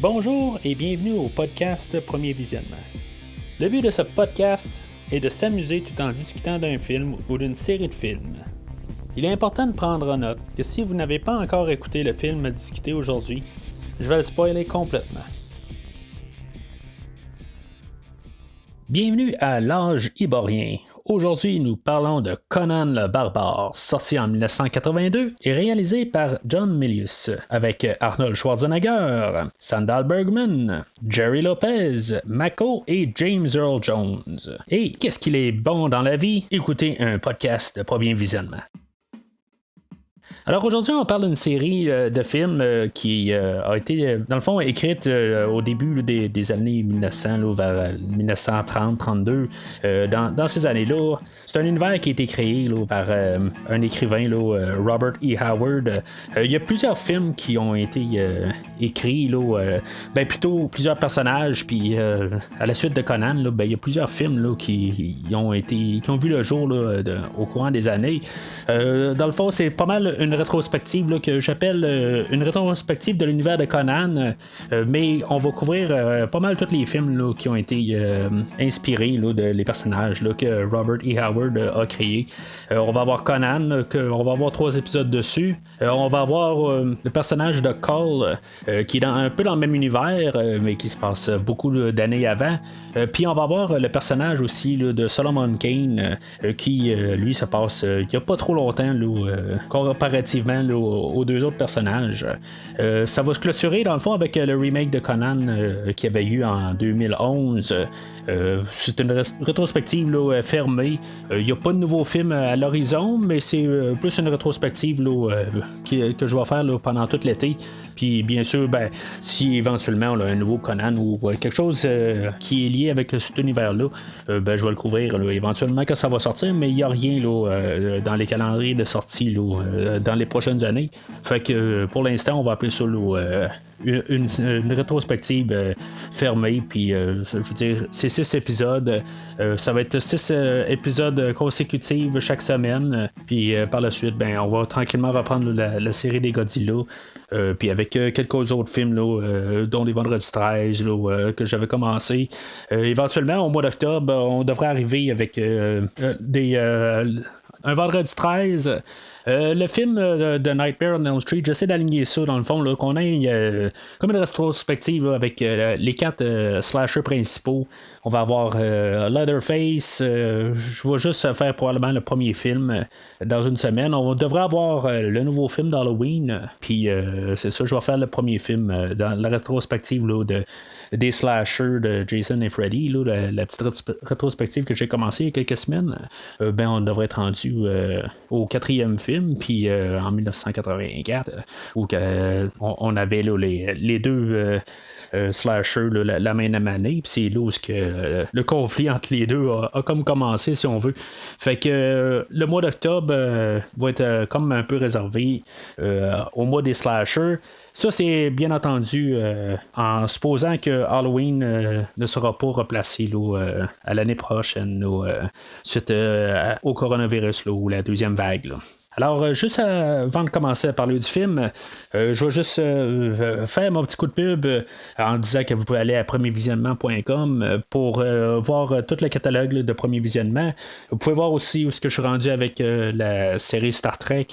Bonjour et bienvenue au podcast Premier Visionnement. Le but de ce podcast est de s'amuser tout en discutant d'un film ou d'une série de films. Il est important de prendre en note que si vous n'avez pas encore écouté le film à discuter aujourd'hui, je vais le spoiler complètement. Bienvenue à l'âge iborien. Aujourd'hui, nous parlons de Conan le Barbare, sorti en 1982 et réalisé par John Milius, avec Arnold Schwarzenegger, Sandahl Bergman, Jerry Lopez, Mako et James Earl Jones. Et qu'est-ce qu'il est bon dans la vie? Écoutez un podcast de Premier Visionnement. Alors aujourd'hui, on parle d'une série de films qui a été, dans le fond, écrite au début des années 1900, là, vers 1930-32. Dans ces années-là, c'est un univers qui a été créé là, par un écrivain, là, Robert E. Howard. Il y a plusieurs films qui ont été écrits, là, plutôt plusieurs personnages, puis à la suite de Conan, là, il y a plusieurs films là, qui ont vu le jour là, au courant des années. Dans le fond, c'est pas mal une rétrospective là, que j'appelle une rétrospective de l'univers de Conan, mais on va couvrir pas mal tous les films là, qui ont été inspirés là, les personnages là, que Robert E. Howard a créés. On va avoir Conan, on va avoir 3 épisodes dessus. On va avoir le personnage de Cole, qui est un peu dans le même univers, mais qui se passe beaucoup d'années avant. Puis on va avoir le personnage aussi là, de Solomon Kane, qui lui se passe il n'y a pas trop longtemps là, comparativement là, aux 2 autres personnages. Ça va se clôturer dans le fond avec le remake de Conan qu'il y avait eu en 2011. C'est une rétrospective là, fermée. Il n'y a pas de nouveau film à l'horizon, mais c'est plus une rétrospective là, que je vais faire là, pendant tout l'été. Puis bien sûr, si éventuellement on a un nouveau Conan ou quelque chose qui est lié avec cet univers-là, je vais le couvrir là, éventuellement quand ça va sortir, mais il n'y a rien là, dans les calendriers de sortie là, dans les prochaines années. Fait que pour l'instant, on va appeler ça là, une rétrospective fermée, puis je veux dire, c'est 6 épisodes. Ça va être 6 épisodes consécutifs chaque semaine, puis par la suite, on va tranquillement reprendre la série des Godzilla, puis avec quelques autres films là, dont les Vendredis 13 là, que j'avais commencé. Éventuellement, au mois d'octobre, on devrait arriver avec un Vendredi 13. Le film de Nightmare on Elm Street, j'essaie d'aligner ça dans le fond, là, qu'on ait comme une rétrospective là, avec les 4 slashers principaux. On va avoir Leatherface. Je vais juste faire probablement le premier film dans une semaine. On devrait avoir le nouveau film d'Halloween. Puis c'est ça, je vais faire le premier film dans la rétrospective là, des slashers de Jason et Freddy, là, la petite rétrospective que j'ai commencé il y a quelques semaines. On devrait être rendu au 4e film. Puis en 1984, où on avait là, les 2 slashers là, la même année, puis c'est là où le conflit entre les deux a comme commencé, si on veut. Fait que le mois d'octobre va être comme un peu réservé au mois des slashers. Ça, c'est bien entendu en supposant que Halloween ne sera pas replacé là, à l'année prochaine là, suite au coronavirus là, ou la 2e vague. Là. Alors, juste avant de commencer à parler du film, je vais juste faire mon petit coup de pub en disant que vous pouvez aller à premiervisionnement.com pour voir tout le catalogue là, de Premier Visionnement. Vous pouvez voir aussi où est-ce que je suis rendu avec la série Star Trek.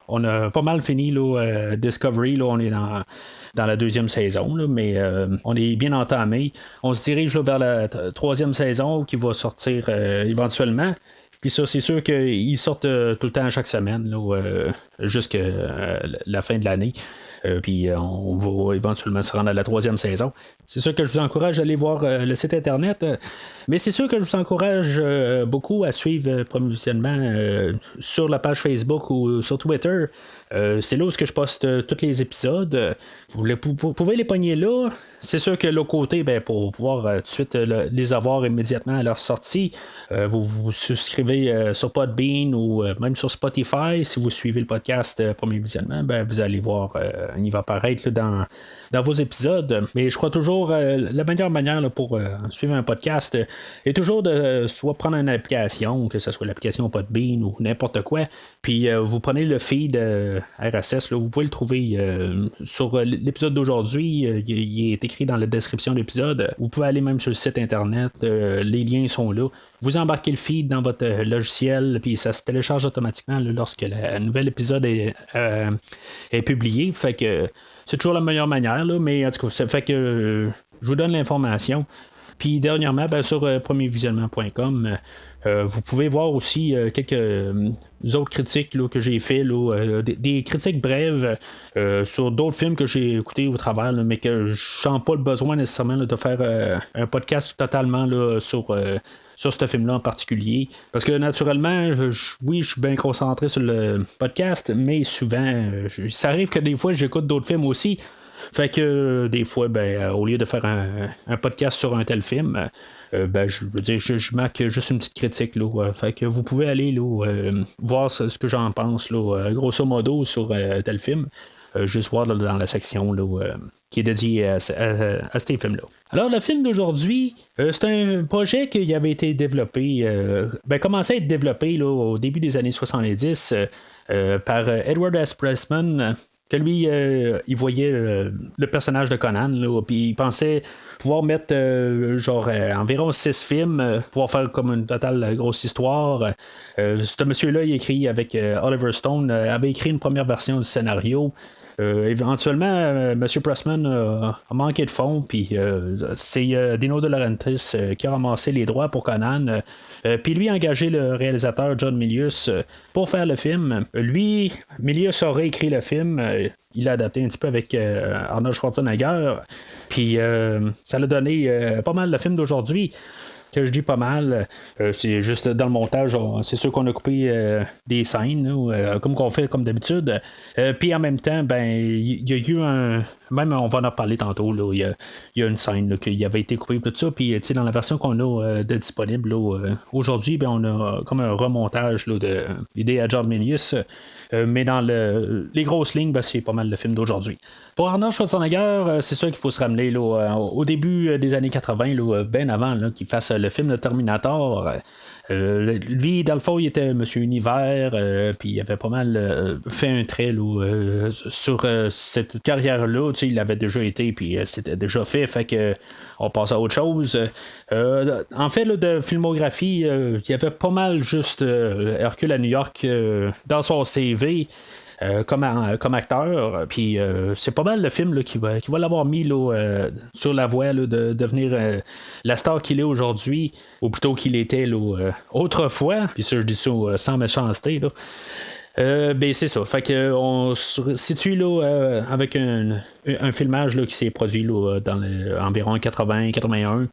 On a pas mal fini là, Discovery, là, on est dans la 2e saison, là, mais on est bien entamé. On se dirige là, vers la 3e saison qui va sortir éventuellement. Puis ça, c'est sûr qu'ils sortent tout le temps chaque semaine, là, jusqu'à la fin de l'année. Puis on va éventuellement se rendre à la 3e saison. C'est sûr que je vous encourage à aller voir le site internet. Mais c'est sûr que je vous encourage beaucoup à suivre Premier Visionnement sur la page Facebook ou sur Twitter. C'est là où je poste tous les épisodes. Vous pouvez les pogner là. C'est sûr que l'autre côté, pour pouvoir tout de suite les avoir immédiatement à leur sortie, vous vous souscrivez sur Podbean ou même sur Spotify. Si vous suivez le podcast Premier Visionnement, vous allez voir il va apparaître là, dans vos épisodes. Mais je crois toujours la meilleure manière là, pour suivre un podcast est toujours de soit prendre une application, que ce soit l'application Podbean ou n'importe quoi, puis vous prenez le feed RSS, là, vous pouvez le trouver sur l'épisode d'aujourd'hui. Il est écrit dans la description de l'épisode. Vous pouvez aller même sur le site internet, les liens sont là. Vous embarquez le feed dans votre logiciel, puis ça se télécharge automatiquement là, lorsque le nouvel épisode est publié. Fait que c'est toujours la meilleure manière, là, mais en tout cas, ça fait que je vous donne l'information. Puis dernièrement, sur premiervisionnement.com, vous pouvez voir aussi quelques autres critiques là, que j'ai fait, là, des critiques brèves sur d'autres films que j'ai écoutés au travers, là, mais que je sens pas le besoin nécessairement là, de faire un podcast totalement là, sur ce film-là en particulier. Parce que naturellement, oui, je suis bien concentré sur le podcast, mais souvent, ça arrive que des fois, j'écoute d'autres films aussi. Fait que des fois, au lieu de faire un podcast sur un tel film, je veux dire, je marque juste une petite critique. Là, fait que vous pouvez aller là, voir ce que j'en pense, là, grosso modo, sur tel film. Juste voir là, dans la section là, qui est dédiée à ces films-là. Alors, le film d'aujourd'hui, c'est un projet qui avait été développé, commencé à être développé là, au début des années 70 par Edward S. Pressman, que lui, il voyait le personnage de Conan, puis il pensait pouvoir mettre environ 6 films, pouvoir faire comme une totale grosse histoire. Ce monsieur-là, il écrit avec Oliver Stone, avait écrit une première version du scénario. Éventuellement, M. Pressman a manqué de fonds, puis c'est Dino De Laurentiis qui a ramassé les droits pour Conan, puis lui a engagé le réalisateur John Milius pour faire le film. Lui, Milius a réécrit le film, il l'a adapté un petit peu avec Arnold Schwarzenegger, puis ça l'a donné pas mal le film d'aujourd'hui. Que je dis pas mal, c'est juste dans le montage, c'est sûr qu'on a coupé des scènes, comme qu'on fait comme d'habitude. Puis en même temps, il y a eu même on va en parler tantôt, là, il y a une scène là, qui avait été coupée, tout ça. Puis dans la version qu'on a de disponible là, aujourd'hui, on a comme un remontage là, de l'idée à John Milius. Mais dans les grosses lignes, c'est pas mal le film d'aujourd'hui. Pour Arnold Schwarzenegger, c'est sûr qu'il faut se ramener là, au début des années 80, là, bien avant là, qu'il fasse le film de Terminator. Lui, dans le fond, il était Monsieur Univers, puis il avait pas mal fait un trait là, sur cette carrière-là. Il l'avait déjà été, puis c'était déjà fait que on passe à autre chose. En fait, là, de filmographie, il y avait pas mal juste Hercule à New York dans son CV. Comme acteur, puis c'est pas mal le film là, qui va l'avoir mis là, sur la voie là, de devenir la star qu'il est aujourd'hui, ou plutôt qu'il était là, autrefois, puis ça je dis ça sans méchanceté là. C'est ça. Fait que on se situe là, avec un filmage là, qui s'est produit là, dans environ 80-81,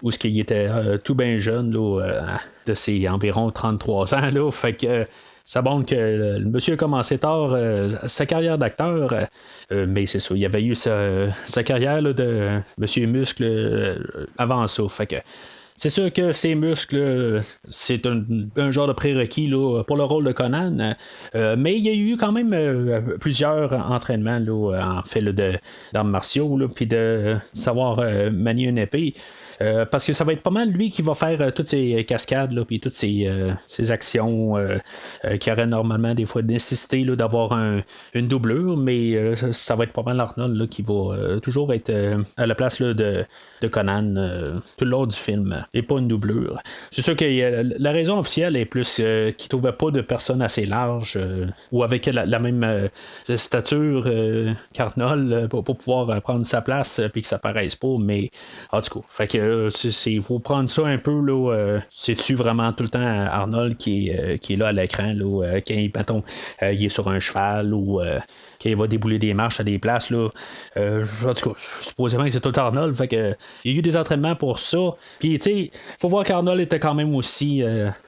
où ce qu'il était tout bien jeune là, de ses environ 33 ans là. Fait que ça montre que le monsieur a commencé tard sa carrière d'acteur, mais c'est ça, il y avait eu sa carrière là, de Monsieur Muscle avant ça. Fait que c'est sûr que ces muscles, c'est un genre de prérequis là, pour le rôle de Conan, mais il y a eu quand même plusieurs entraînements là, en fait là, d'arts martiaux, puis de savoir manier une épée. Parce que ça va être pas mal lui qui va faire toutes ces cascades puis toutes ces actions qui auraient normalement des fois nécessité là, d'avoir une doublure, mais ça va être pas mal Arnold là, qui va toujours être à la place là, de Conan tout le long du film et pas une doublure. C'est sûr que la raison officielle est plus qu'il ne trouvait pas de personne assez large ou avec la même stature qu'Arnold pour pouvoir prendre sa place puis que ça paraisse pas, mais en tout cas, fait que il faut prendre ça un peu là, c'est-tu vraiment tout le temps Arnold qui est là à l'écran là, quand il est sur un cheval ou qu'il va débouler des marches à des places là, en tout cas supposément que c'est tout Arnold, fait que il y a eu des entraînements pour ça, puis tu sais faut voir qu'Arnold était quand même aussi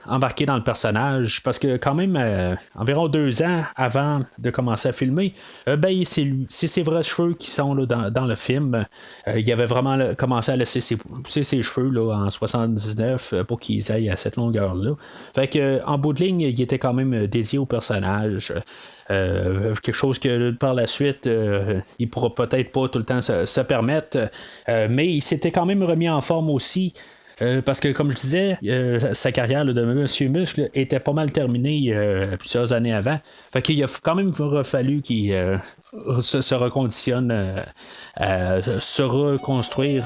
embarqué dans le personnage, parce que quand même environ 2 ans avant de commencer à filmer, c'est ses vrais cheveux qui sont là, dans le film. Il avait vraiment commencé à laisser pousser ses cheveux là, en 79 pour qu'ils aillent à cette longueur là, fait que en bout de ligne il était quand même dédié au personnage. quelque chose que par la suite, il pourra peut-être pas tout le temps se permettre. Mais il s'était quand même remis en forme aussi. Parce que, comme je disais, sa carrière là, de Monsieur Muscle était pas mal terminée plusieurs années avant. Fait qu'il a quand même fallu qu'il se reconditionne, se reconstruire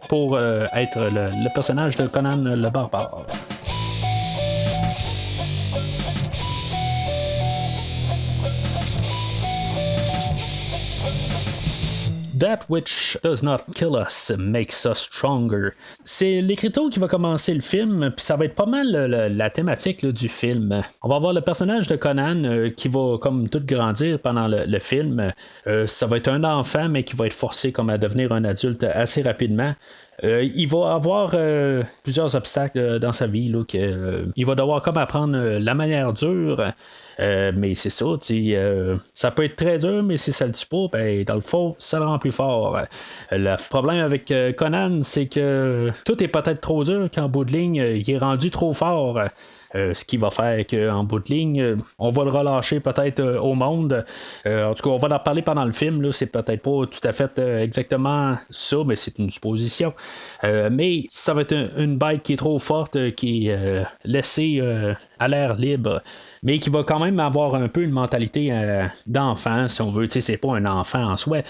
pour être le personnage de Conan le Barbare. That which does not kill us makes us stronger. C'est l'écriture qui va commencer le film, puis ça va être pas mal la thématique là, du film. On va avoir le personnage de Conan qui va comme tout grandir pendant le film. Ça va être un enfant, mais qui va être forcé comme à devenir un adulte assez rapidement. Il va avoir plusieurs obstacles dans sa vie. Là, il va devoir comme apprendre la manière dure. Mais c'est ça, ça peut être très dur, mais si ça le tue pas, ben, dans le fond, ça le rend plus fort. Le problème avec Conan, c'est que tout est peut-être trop dur qu'en bout de ligne, il est rendu trop fort. Ce qui va faire qu'en bout de ligne, on va le relâcher peut-être au monde. En tout cas, on va en parler pendant le film. Là, c'est peut-être pas tout à fait exactement ça, mais c'est une supposition. Mais ça va être une bête qui est trop forte, qui est laissée à l'air libre, mais qui va quand même avoir un peu une mentalité d'enfant, si on veut. Tu sais, c'est pas un enfant en soi,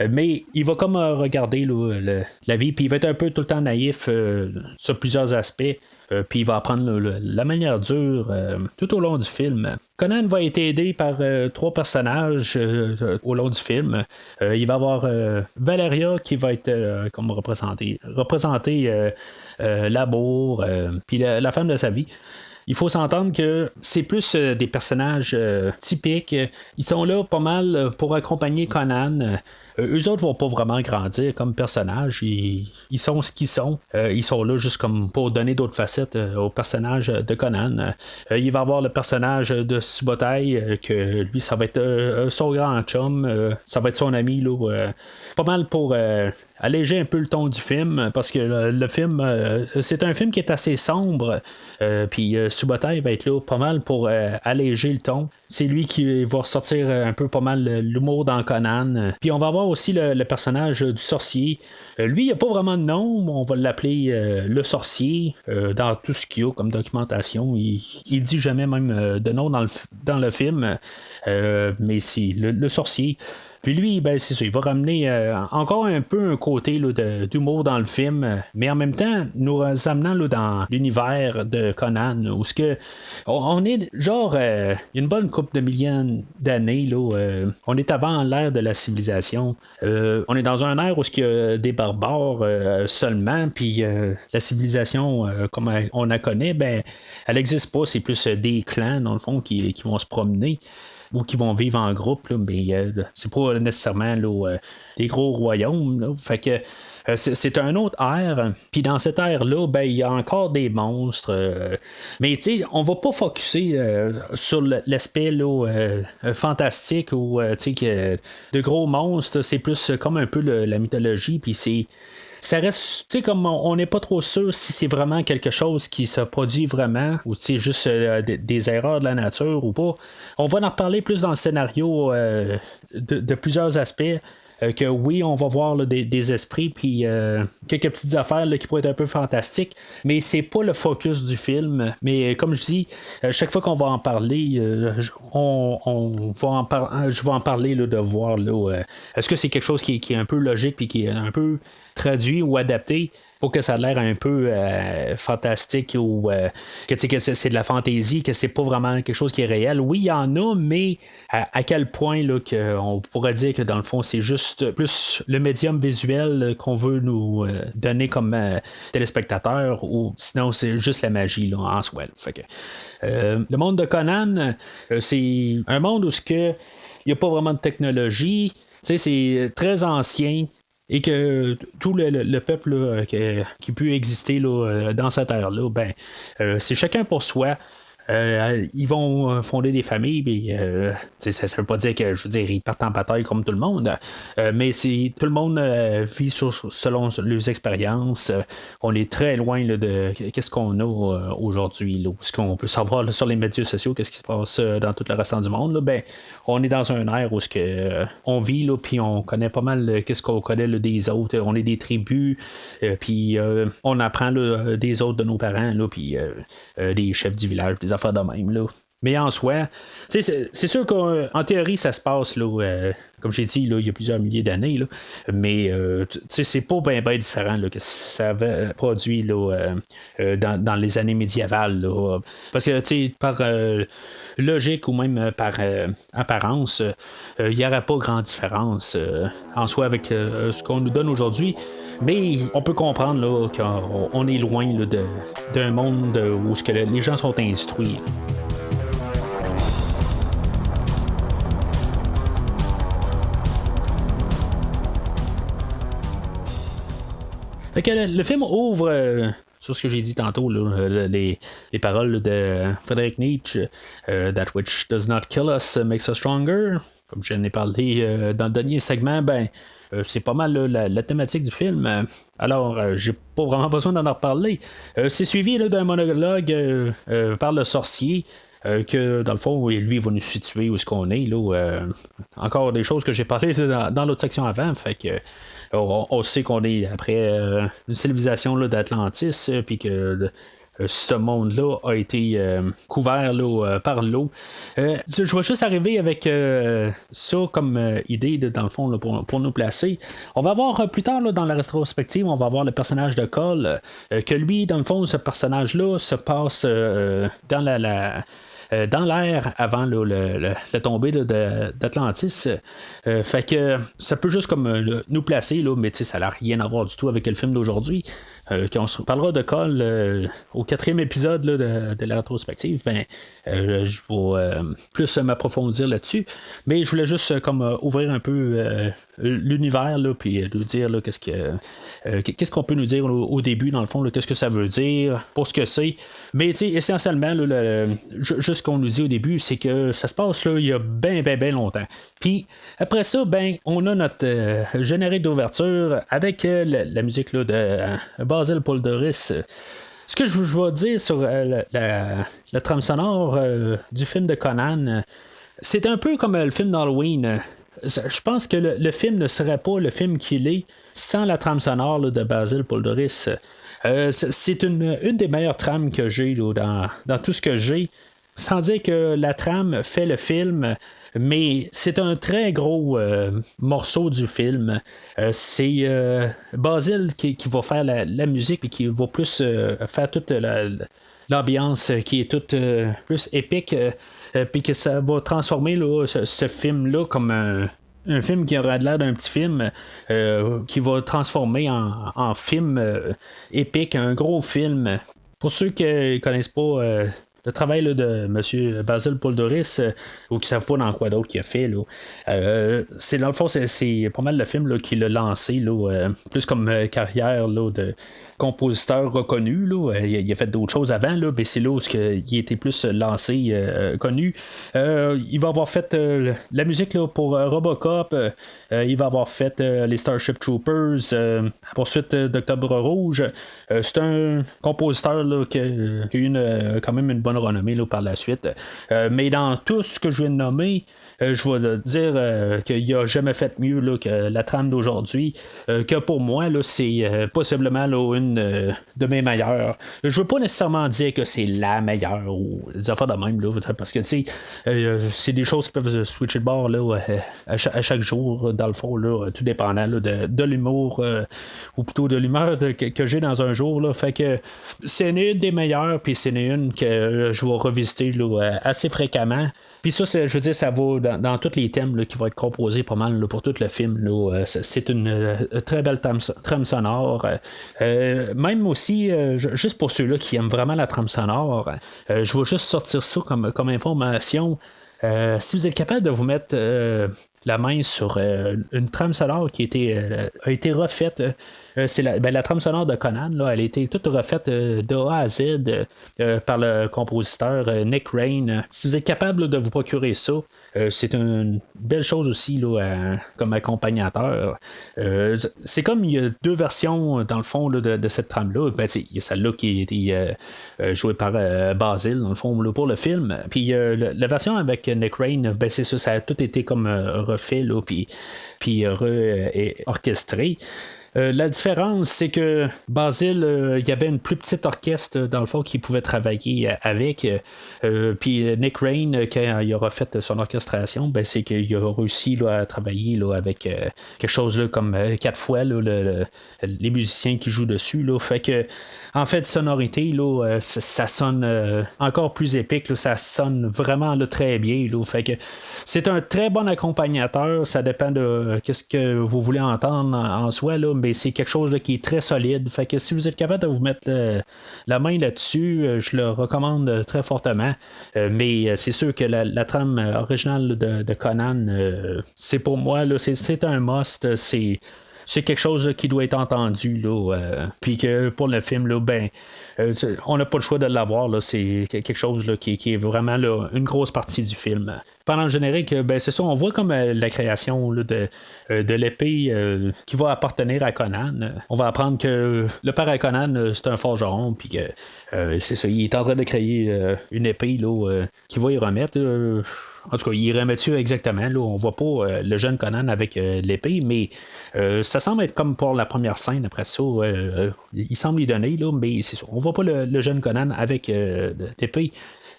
mais il va comme regarder là, la vie, puis il va être un peu tout le temps naïf sur plusieurs aspects. Puis il va apprendre la manière dure tout au long du film. Conan va être aidé par trois personnages au long du film. Il va y avoir Valeria qui va être comme représenter l'amour, puis la femme de sa vie. Il faut s'entendre que c'est plus des personnages typiques. Ils sont là pas mal pour accompagner Conan. Eux autres vont pas vraiment grandir comme personnages. Ils sont ce qu'ils sont. Ils sont là juste comme pour donner d'autres facettes au personnage de Conan. Il va avoir le personnage de Subotai, que lui, ça va être son grand chum. Ça va être son ami. Là, pas mal pour alléger un peu le ton du film. Parce que le film, c'est un film qui est assez sombre. Puis Subotai va être là pas mal pour alléger le ton. C'est lui qui va ressortir un peu pas mal l'humour dans Conan. Puis on va avoir aussi le personnage du sorcier. Lui, il n'a pas vraiment de nom. On va l'appeler le sorcier dans tout ce qu'il y a comme documentation. Il dit jamais même de nom dans le film. Mais c'est le sorcier. Puis lui, ben, c'est ça, il va ramener encore un peu un côté là, d'humour dans le film, mais en même temps, nous amenant là, dans l'univers de Conan, où ce que on est genre une bonne couple de millions d'années, là, on est avant l'ère de la civilisation. On est dans un ère où il y a des barbares seulement, puis la civilisation, comme on la connaît, ben, elle n'existe pas, c'est plus des clans, dans le fond, qui vont se promener ou qui vont vivre en groupe, là, mais c'est pas nécessairement là, des gros royaumes. Là. Fait que c'est un autre ère. Puis dans cette ère-là, ben, il y a encore des monstres. Mais tu sais, on va pas focusser sur l'aspect là, fantastique ou de gros monstres. C'est plus comme un peu la mythologie. Puis ça reste, tu sais, comme on n'est pas trop sûr si c'est vraiment quelque chose qui se produit vraiment ou si c'est juste des erreurs de la nature ou pas. On va en reparler plus dans le scénario de plusieurs aspects. Que oui, on va voir là, des esprits puis quelques petites affaires là, qui pourraient être un peu fantastiques, mais c'est pas le focus du film. Mais comme je dis, chaque fois qu'on va en parler, je vais en parler là, de voir là, est-ce que c'est quelque chose qui est un peu logique puis qui est un peu traduit ou adapté pour que ça a l'air un peu fantastique ou que c'est de la fantaisie, que c'est pas vraiment quelque chose qui est réel. Oui, il y en a, mais à quel point là, on pourrait dire que dans le fond, c'est juste plus le médium visuel qu'on veut nous donner comme téléspectateur, ou sinon c'est juste la magie là, en soi. Fait que, le monde de Conan, c'est un monde où il n'y a pas vraiment de technologie. C'est très ancien. Et que tout le peuple là, qui peut exister là, dans cette ère-là, ben, c'est chacun pour soi. ils vont fonder des familles, mais ça veut pas dire que, je veux dire, ils partent en bataille comme tout le monde, mais tout le monde vit selon leurs expériences. On est très loin là, de qu'est-ce qu'on a aujourd'hui, là, ce qu'on peut savoir là, sur les médias sociaux, qu'est-ce qui se passe dans tout le restant du monde. Là, on est dans un air où on vit, puis on connaît pas mal qu'est-ce qu'on connaît là, des autres. On est des tribus, puis on apprend là, des autres de nos parents, puis des chefs du village, des affaires de même. Là. Mais en soi, c'est sûr qu'en théorie, ça se passe, là, comme j'ai dit, là, il y a plusieurs milliers d'années, là, mais c'est pas bien différent là, que ça avait produit là, dans les années médiévales. Là, parce que par logique ou même par apparence, il n'y aurait pas grande différence en soi avec ce qu'on nous donne aujourd'hui. Mais on peut comprendre là, qu'on est loin là, d'un monde où les gens sont instruits. Fait que le film ouvre sur ce que j'ai dit tantôt, là, les paroles de Friedrich Nietzsche, That which does not kill us makes us stronger. Comme je n'ai parlé dans le dernier segment, c'est pas mal là, la thématique du film. Alors, j'ai pas vraiment besoin d'en reparler. C'est suivi là, d'un monologue par le sorcier. Que dans le fond, lui il va nous situer où est-ce qu'on est. Là, encore des choses que j'ai parlé dans l'autre section avant. Fait que on sait qu'on est après une civilisation là, d'Atlantis, puis que ce monde-là a été couvert là, par l'eau. Je vais juste arriver avec ça comme idée, dans le fond, là, pour nous placer. On va voir plus tard là, dans la rétrospective, on va voir le personnage de Cole, que lui, dans le fond, ce personnage-là se passe dans l'air avant là, la tombée là, d'Atlantis. Fait que ça peut juste comme nous placer, là, mais ça n'a rien à voir du tout avec le film d'aujourd'hui. Quand on se parlera de Cole au 4e épisode là, de la rétrospective, je vais plus m'approfondir là-dessus. Mais je voulais juste comme ouvrir un peu l'univers, puis nous dire là, qu'est-ce qu'on peut nous dire au début, dans le fond, là, qu'est-ce que ça veut dire, pour ce que c'est. Mais essentiellement, là, juste ce qu'on nous dit au début, c'est que ça se passe là, il y a bien longtemps. Puis après ça, on a notre générique d'ouverture avec la musique là, de Basil Poldoris. Ce que je vais dire sur la trame sonore du film de Conan, c'est un peu comme le film d'Halloween. Je pense que le film ne serait pas le film qu'il est sans la trame sonore là, de Basil Poldoris. C'est une des meilleures trames que j'ai là, dans tout ce que j'ai. Sans dire que la trame fait le film, mais c'est un très gros morceau du film. C'est Basil qui va faire la musique et qui va plus faire toute l'ambiance qui est toute plus épique. Puis que ça va transformer là, ce film-là comme un film qui aurait l'air d'un petit film qui va transformer en film épique, un gros film. Pour ceux qui ne connaissent pas le travail là, de M. Basil Poldoris, ou qui ne savent pas dans quoi d'autre qu'il a fait, là, c'est dans le fond, c'est pas mal le film là, qui l'a lancé, là, plus comme carrière là, de compositeur reconnu. Là. Il a fait d'autres choses avant, là, mais c'est là où il était plus lancé, connu. Il va avoir fait la musique là, pour Robocop. Il va avoir fait les Starship Troopers, Poursuite d'Octobre Rouge. C'est un compositeur là, qui a eu quand même une bonne renommée là, par la suite. Mais dans tout ce que je viens de nommer, je vais dire qu'il n'a jamais fait mieux là, que la trame d'aujourd'hui, que pour moi, là, c'est possiblement là, une de mes meilleures. Je ne veux pas nécessairement dire que c'est la meilleure ou des affaires de même, là, parce que c'est des choses qui peuvent switcher de bord là, à chaque jour, dans le fond, là, tout dépendant là, de l'humour ou plutôt de l'humeur que j'ai dans un jour. Là, fait que c'est une des meilleures, puis c'est une que je vais revisiter là, assez fréquemment. Puis ça, je veux dire, ça va dans tous les thèmes là, qui vont être composés pas mal là, pour tout le film. Là. C'est une très belle trame sonore. Même aussi, juste pour ceux-là qui aiment vraiment la trame sonore, je vais juste sortir ça comme information. Si vous êtes capable de vous mettre la main sur une trame sonore qui a été refaite. C'est la trame sonore de Conan, là, elle a été toute refaite de A à Z par le compositeur Nick Rain. Si vous êtes capable là, de vous procurer ça, c'est une belle chose aussi là, comme accompagnateur. C'est comme il y a deux versions dans le fond là, de cette trame-là. Ben, il y a celle-là qui a été jouée par Basil dans le fond là, pour le film. Puis la version avec Nick Rain, ben, c'est ça a tout été comme refait là, puis orchestré. La différence, c'est que Basil, il y avait une plus petite orchestre dans le fond qui pouvait travailler avec. Puis Nick Rain, quand il aura fait son orchestration, ben, c'est qu'il a réussi là, à travailler là, avec quelque chose là, comme 4 fois là, les musiciens qui jouent dessus. Là, fait que en fait, sonorité, là, ça sonne encore plus épique. Là, ça sonne vraiment là, très bien. Là, fait que c'est un très bon accompagnateur. Ça dépend de qu'est-ce que vous voulez entendre en soi. Là, mais c'est quelque chose là, qui est très solide. Fait que si vous êtes capable de vous mettre la main là-dessus, je le recommande très fortement. Mais c'est sûr que la trame originale de Conan, c'est pour moi, là, c'est un must. C'est quelque chose là, qui doit être entendu. Puis que pour le film, là, ben, on n'a pas le choix de l'avoir. Là, c'est quelque chose là, qui est vraiment là, une grosse partie du film. Pendant le générique, ben, c'est ça, on voit comme la création là, de l'épée qui va appartenir à Conan. On va apprendre que le père à Conan, c'est un forgeron, puis que c'est ça, il est en train de créer une épée là, qui va y remettre. En tout cas, il remet-tu exactement. Là, on voit pas le jeune Conan avec l'épée, mais ça semble être comme pour la première scène. Après ça, il semble y donner, là, mais c'est ça. On voit pas le jeune Conan avec l'épée.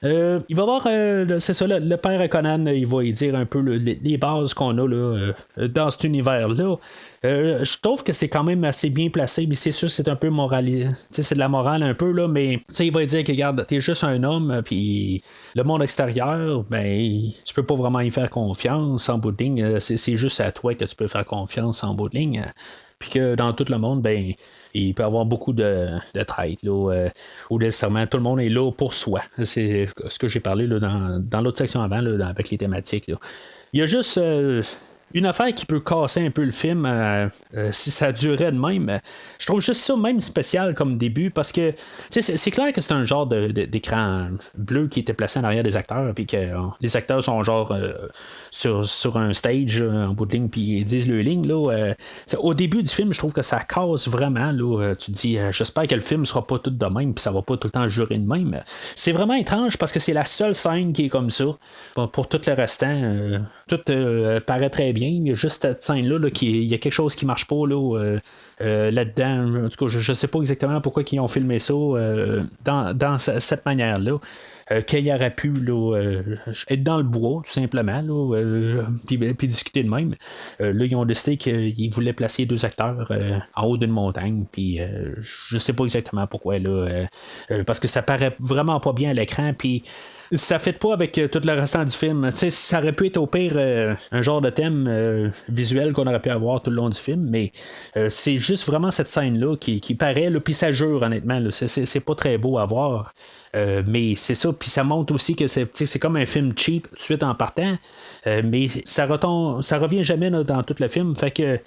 Il va voir, c'est ça, le père Conan, il va y dire un peu les bases qu'on a là, dans cet univers-là. Je trouve que c'est quand même assez bien placé, mais c'est sûr c'est un peu moral, c'est de la morale un peu, là, mais il va dire que regarde, t'es juste un homme, puis le monde extérieur, ben, tu peux pas vraiment y faire confiance en bout de ligne. C'est juste à toi que tu peux faire confiance en bout de ligne. Puis que dans tout le monde, ben, il peut y avoir beaucoup de traîtres, là, ou nécessairement tout le monde est là pour soi. C'est ce que j'ai parlé là, dans l'autre section avant, là, avec les thématiques. Là. Il y a juste une affaire qui peut casser un peu le film si ça durait de même. Je trouve juste ça même spécial comme début parce que c'est clair que c'est un genre d'écran bleu qui était placé en arrière des acteurs puis que les acteurs sont genre sur un stage en bout de ligne puis ils disent le ligne là, au début du film je trouve que ça casse vraiment là, tu te dis j'espère que le film sera pas tout de même puis ça va pas tout le temps jurer de même. C'est vraiment étrange parce que c'est la seule scène qui est comme ça. Bon, pour tout le restant tout paraît très bien. Il y a juste cette scène-là, il y a quelque chose qui marche pas là-dedans. En tout cas, je sais pas exactement pourquoi ils ont filmé ça dans cette manière-là. Qu'il aurait pu être dans le bois, tout simplement, puis discuter de même. Là, ils ont décidé qu'ils voulaient placer 2 acteurs en haut d'une montagne, puis je sais pas exactement pourquoi, parce que ça paraît vraiment pas bien à l'écran, puis ça fait pas avec tout le restant du film. T'sais, ça aurait pu être au pire un genre de thème visuel qu'on aurait pu avoir tout le long du film, mais c'est juste vraiment cette scène-là qui paraît, puis ça jure honnêtement. Là, c'est pas très beau à voir. Mais c'est ça, puis ça montre aussi que c'est comme un film cheap suite en partant, mais ça revient jamais là, dans tout le film, fait que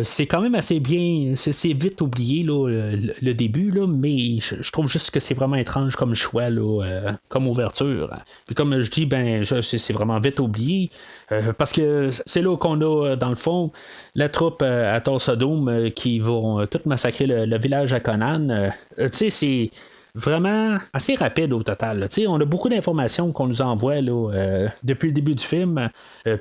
c'est quand même assez bien, c'est vite oublié là, le début, là, mais je trouve juste que c'est vraiment étrange comme choix, là, comme ouverture. Puis comme je dis, ben c'est vraiment vite oublié, parce que c'est là qu'on a, dans le fond, la troupe à Tulsa Doom qui vont tout massacrer le village à Conan. Tu sais, c'est vraiment assez rapide au total. On a beaucoup d'informations qu'on nous envoie là, depuis le début du film.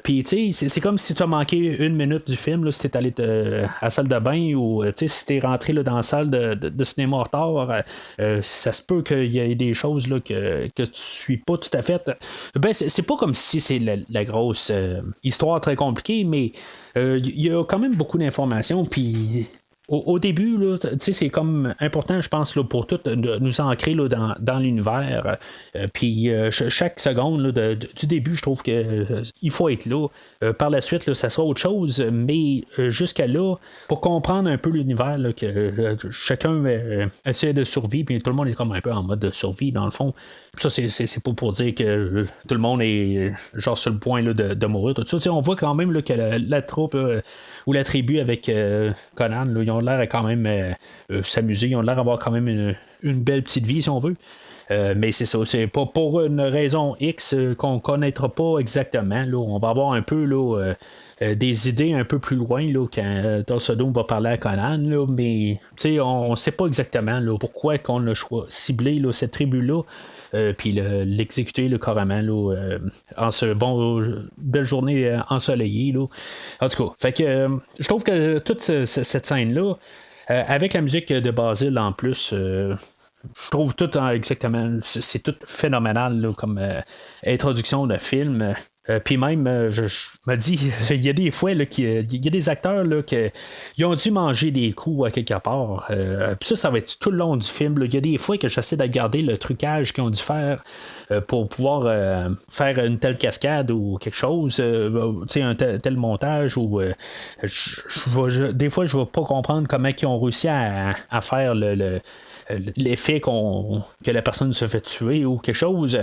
Puis c'est comme si tu as manqué 1 minute du film, là, si tu es allé à la salle de bain ou si tu es rentré là, dans la salle de cinéma en retard. Ça se peut qu'il y ait des choses là, que tu suis pas tout à fait. Ben, c'est pas comme si c'est la grosse histoire très compliquée, mais il y a quand même beaucoup d'informations. Puis au début, là, c'est comme important, je pense, là, pour tout nous ancrer là, dans l'univers. Puis chaque seconde là, du début, je trouve que il faut être là. Par la suite, là, ça sera autre chose, mais jusqu'à là, pour comprendre un peu l'univers, là, que chacun essaie de survivre, puis tout le monde est comme un peu en mode de survie, dans le fond. Ça, c'est pas pour dire que tout le monde est genre sur le point là, de mourir. Tout ça. On voit quand même là, que la troupe ou la tribu avec Conan, là, ils ont l'air quand même s'amuser, ils ont l'air d'avoir quand même une belle petite vie, si on veut. Mais c'est ça, c'est pas pour une raison X qu'on connaîtra pas exactement. Là. On va avoir un peu là, des idées un peu plus loin là, quand Tulsa Doom va parler à Conan, là, mais on ne sait pas exactement là, pourquoi qu'on a ciblé là, cette tribu-là. Puis l'exécuter le carrément là, en ce belle journée ensoleillée là. En tout cas, fait que je trouve que toute cette scène là avec la musique de Basile en plus je trouve tout exactement c'est tout phénoménal là, comme introduction de film. Puis même, je me dis, il y a des fois qu'il y a des acteurs là, qui ont dû manger des coups à quelque part. Puis ça va être tout le long du film. Il y a des fois que j'essaie de regarder le trucage qu'ils ont dû faire pour pouvoir faire une telle cascade ou quelque chose, un tel montage. Ou des fois, je ne vais pas comprendre comment ils ont réussi à faire l'effet que la personne se fait tuer ou quelque chose,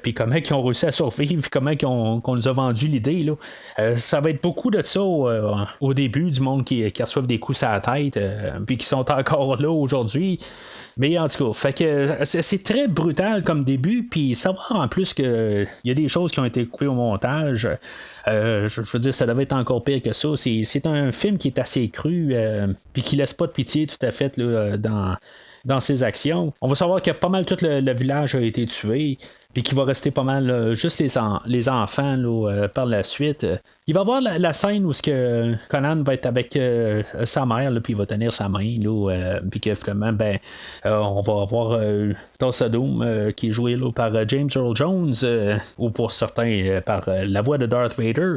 puis comment ils ont réussi à survivre, comment qu'on nous a vendu l'idée. Là. Ça va être beaucoup de ça au début, du monde qui reçoivent des coups à la tête, puis qui sont encore là aujourd'hui. Mais en tout cas, fait que c'est très brutal comme début, puis savoir en plus qu'il y a des choses qui ont été coupées au montage. Je veux dire, ça devait être encore pire que ça. C'est un film qui est assez cru, puis qui laisse pas de pitié tout à fait là, dans ses actions. On va savoir que pas mal tout le village a été tué, puis qu'il va rester pas mal juste les enfants là, par la suite. Il va y avoir la scène où Conan va être avec sa mère, là, puis il va tenir sa main, puis que finalement, on va avoir Tulsa Doom qui est joué là, par James Earl Jones, ou pour certains par la voix de Darth Vader.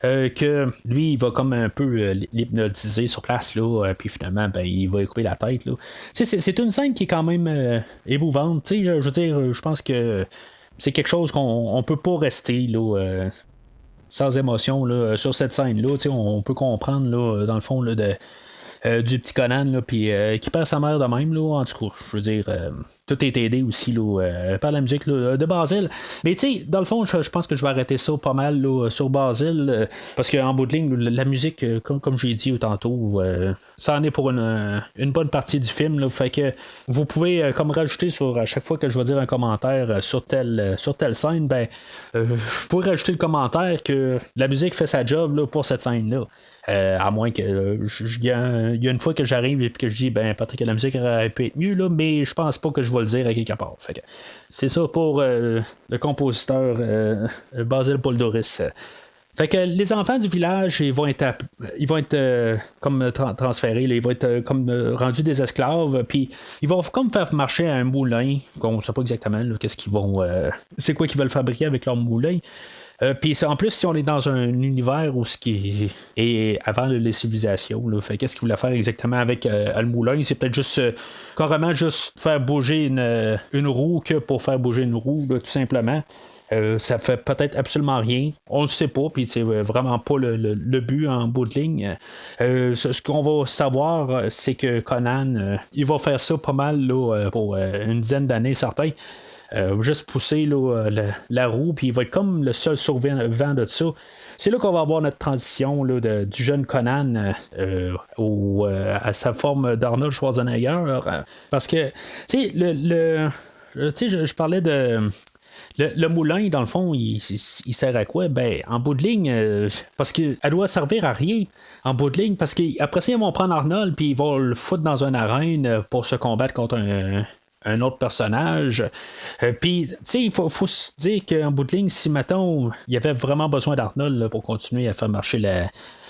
Que lui, il va comme un peu l'hypnotiser sur place, là, puis finalement, il va lui couper la tête. Là. C'est une scène qui est quand même émouvante. Je veux dire, je pense que c'est quelque chose qu'on peut pas rester là, sans émotion là, sur cette scène-là. On peut comprendre, là, dans le fond, là, du petit Conan, là, puis qui perd sa mère de même, là, en tout cas, je veux dire, tout est aidé aussi là, par la musique là, de Basile. Mais tu sais, dans le fond, je pense que je vais arrêter ça pas mal là, sur Basile, parce qu'en bout de ligne, la musique, comme j'ai dit tantôt, ça en est pour une bonne partie du film, là, fait que vous pouvez comme rajouter à chaque fois que je vais dire un commentaire sur telle scène, vous pouvez rajouter le commentaire que la musique fait sa job là, pour cette scène-là. À moins que il y a une fois que j'arrive et que je dis peut-être que la musique aurait pu être mieux là, mais je pense pas que je vais le dire à quelque part. Fait que c'est ça pour le compositeur Basil Poldoris. Fait que les enfants du village, ils vont être comme transférés, là, ils vont être comme rendus des esclaves, puis ils vont comme faire marcher un moulin, qu'on sait pas exactement là, qu'est-ce qu'ils vont, c'est quoi qu'ils veulent fabriquer avec leur moulin. Puis en plus, si on est dans un univers où ce qui est avant les civilisations, là, fait qu'est-ce qu'il voulait faire exactement avec le moulin? C'est peut-être juste carrément juste faire bouger une roue que pour faire bouger une roue, là, tout simplement. Ça fait peut-être absolument rien. On ne sait pas, puis c'est vraiment pas le but en bout de ligne. Ce qu'on va savoir, c'est que Conan, il va faire ça pas mal là, pour une dizaine d'années, certains. Juste pousser là, la roue, puis il va être comme le seul survivant de ça. C'est là qu'on va avoir notre transition là, du jeune Conan à sa forme d'Arnold Schwarzenegger. Parce que, tu sais, je parlais de. Le moulin, dans le fond, il sert à quoi? En bout de ligne, parce qu'elle doit servir à rien. En bout de ligne, parce qu'après ça, ils vont prendre Arnold, puis ils vont le foutre dans une arène pour se combattre contre un autre personnage. Puis, tu sais, il faut se dire qu'en bout de ligne, si, mettons, il y avait vraiment besoin d'Arnold là, pour continuer à faire marcher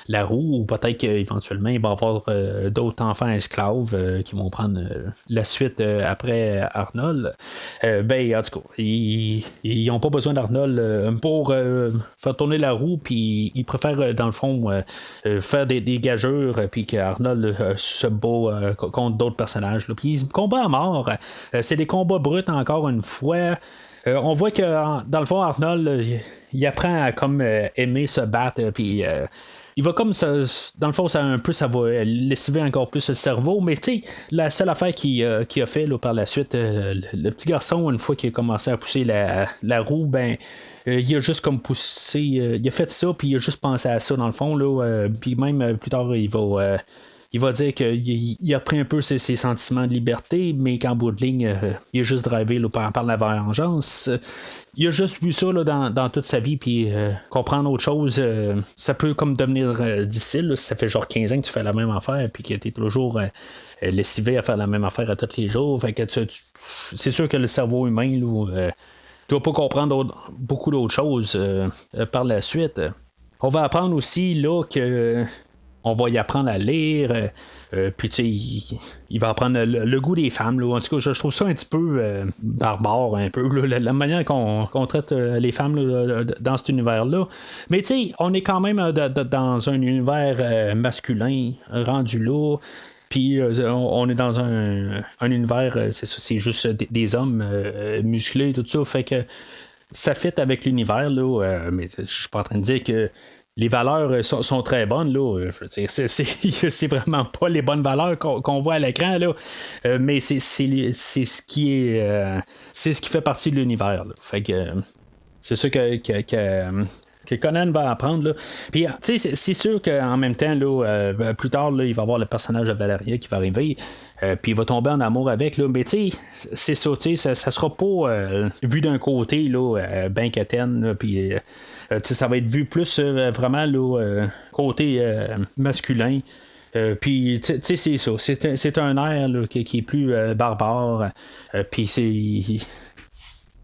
la roue, ou peut-être qu'éventuellement il va y avoir d'autres enfants esclaves qui vont prendre la suite après Arnold. Ben, en tout cas, ils n'ont pas besoin d'Arnold pour faire tourner la roue, puis ils préfèrent, dans le fond, faire des gageures, puis qu'Arnold se bat contre d'autres personnages. Puis ils se combattent à mort. C'est des combats bruts, encore une fois. On voit que, dans le fond, Arnold, il apprend à comme aimer se battre, puis il va comme ça, dans le fond, ça va lessiver encore plus le cerveau, mais tu sais, la seule affaire qu'il a fait là, par la suite, le petit garçon, une fois qu'il a commencé à pousser la roue, ben il a juste comme poussé, il a fait ça, puis il a juste pensé à ça dans le fond, là, puis même plus tard, il va dire qu'il a pris un peu ses sentiments de liberté, mais qu'en bout de ligne, il a juste drivé là, par la vengeance. Il a juste vu ça là, dans toute sa vie, puis comprendre autre chose, ça peut comme devenir difficile. Là, si ça fait genre 15 ans que tu fais la même affaire, puis que tu es toujours lessivé à faire la même affaire à tous les jours. Fait que c'est sûr que le cerveau humain ne doit pas comprendre beaucoup d'autres choses par la suite. On va apprendre aussi là que on va y apprendre à lire, puis tu sais, il va apprendre le goût des femmes. Là. En tout cas, je trouve ça un petit peu barbare, un peu, là, la manière qu'on traite les femmes là, dans cet univers-là. Mais tu sais, on est quand même dans un univers masculin, rendu là. Puis on est dans un univers, c'est juste des hommes musclés, tout ça. Fait que ça fit avec l'univers, là. Mais je suis pas en train de dire que les valeurs sont très bonnes, là. Je veux dire, c'est vraiment pas les bonnes valeurs qu'on voit à l'écran, là. Mais c'est ce qui est. C'est ce qui fait partie de l'univers, là. Fait que c'est ça que Conan va apprendre. Là. Puis, tu sais, c'est sûr qu'en même temps, là, plus tard, là, il va y avoir le personnage de Valeria qui va arriver. Puis il va tomber en amour avec. Là. Mais tu sais, c'est ça, tu sais, ça sera pas vu d'un côté, là, ben quétaine, puis ça va être vu plus vraiment là, côté masculin. Puis, tu sais, c'est ça. C'est un air là, qui est plus barbare. Puis c'est.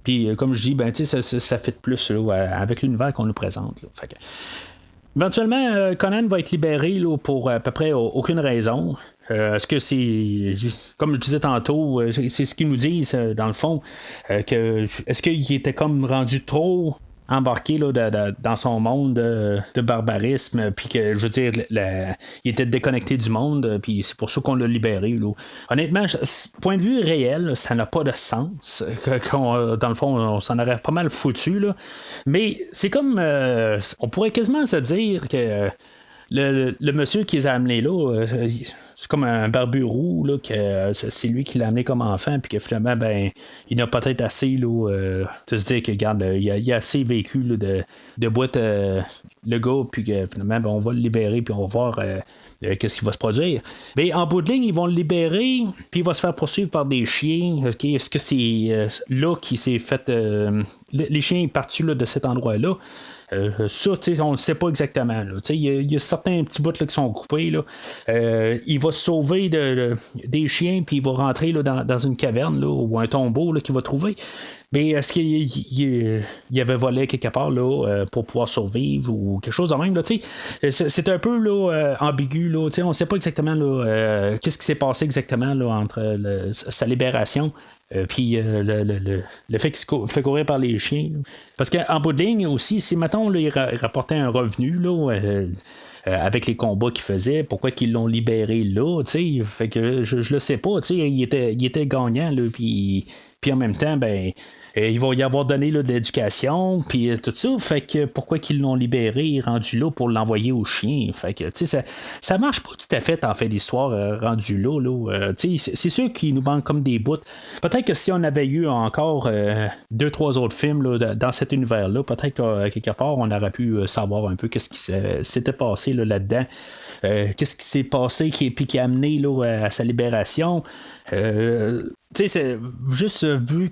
Puis, comme je dis, ben, ça fait plus là, avec l'univers qu'on nous présente. Là. Fait que, éventuellement, Conan va être libéré là, pour à peu près aucune raison. Est-ce que c'est, comme je disais tantôt, c'est ce qu'ils nous disent dans le fond, est-ce qu'il était comme rendu trop embarqué là, dans son monde de barbarisme, puis que, je veux dire, il était déconnecté du monde, puis c'est pour ça qu'on l'a libéré. Là. Honnêtement, point de vue réel, ça n'a pas de sens. Dans le fond, on s'en aurait pas mal foutu. Là. Mais c'est comme, on pourrait quasiment se dire que le monsieur qui les a amenés là, c'est comme un barbu roux, là, que c'est lui qui l'a amené comme enfant, puis que finalement, ben, il a peut-être assez là, de se dire que, regarde, il a assez vécu là, de boîte le gars, puis que finalement, ben, on va le libérer, puis on va voir qu'est-ce qui va se produire. Mais en bout de ligne, ils vont le libérer, puis il va se faire poursuivre par des chiens. Okay? Est-ce que c'est là qu'il s'est fait. Les chiens partis là, de cet endroit-là? Ça, on ne sait pas exactement. Il y a certains petits bouts là, qui sont coupés. Là. Il va se sauver des chiens, puis il va rentrer là, dans une caverne là, ou un tombeau là, qu'il va trouver. Mais est-ce qu'il avait volé quelque part là, pour pouvoir survivre ou quelque chose de même? Là, c'est un peu là, ambigu. Là, on ne sait pas exactement là, qu'est-ce qui s'est passé exactement là, entre sa libération. Puis le fait qu'il se fait courir par les chiens. Là. Parce qu'en bout de ligne aussi, si mettons là, il rapportait un revenu là, avec les combats qu'il faisait, pourquoi qu'ils l'ont libéré là, fait que je le sais pas, il était gagnant là, puis en même temps, ben il va y avoir donné là, de l'éducation, puis tout ça. Fait que pourquoi qu'ils l'ont libéré, rendu là pour l'envoyer aux chiens? Fait que, ça marche pas tout à fait en fait l'histoire rendu là. C'est sûr qu'il nous manque comme des bouts. Peut-être que si on avait eu encore 2-3 autres films là, dans cet univers-là, peut-être qu'à quelque part, on aurait pu savoir un peu qu'est-ce qui s'était passé là-dedans. Qu'est-ce qui s'est passé qui a amené là, à sa libération. C'est juste vu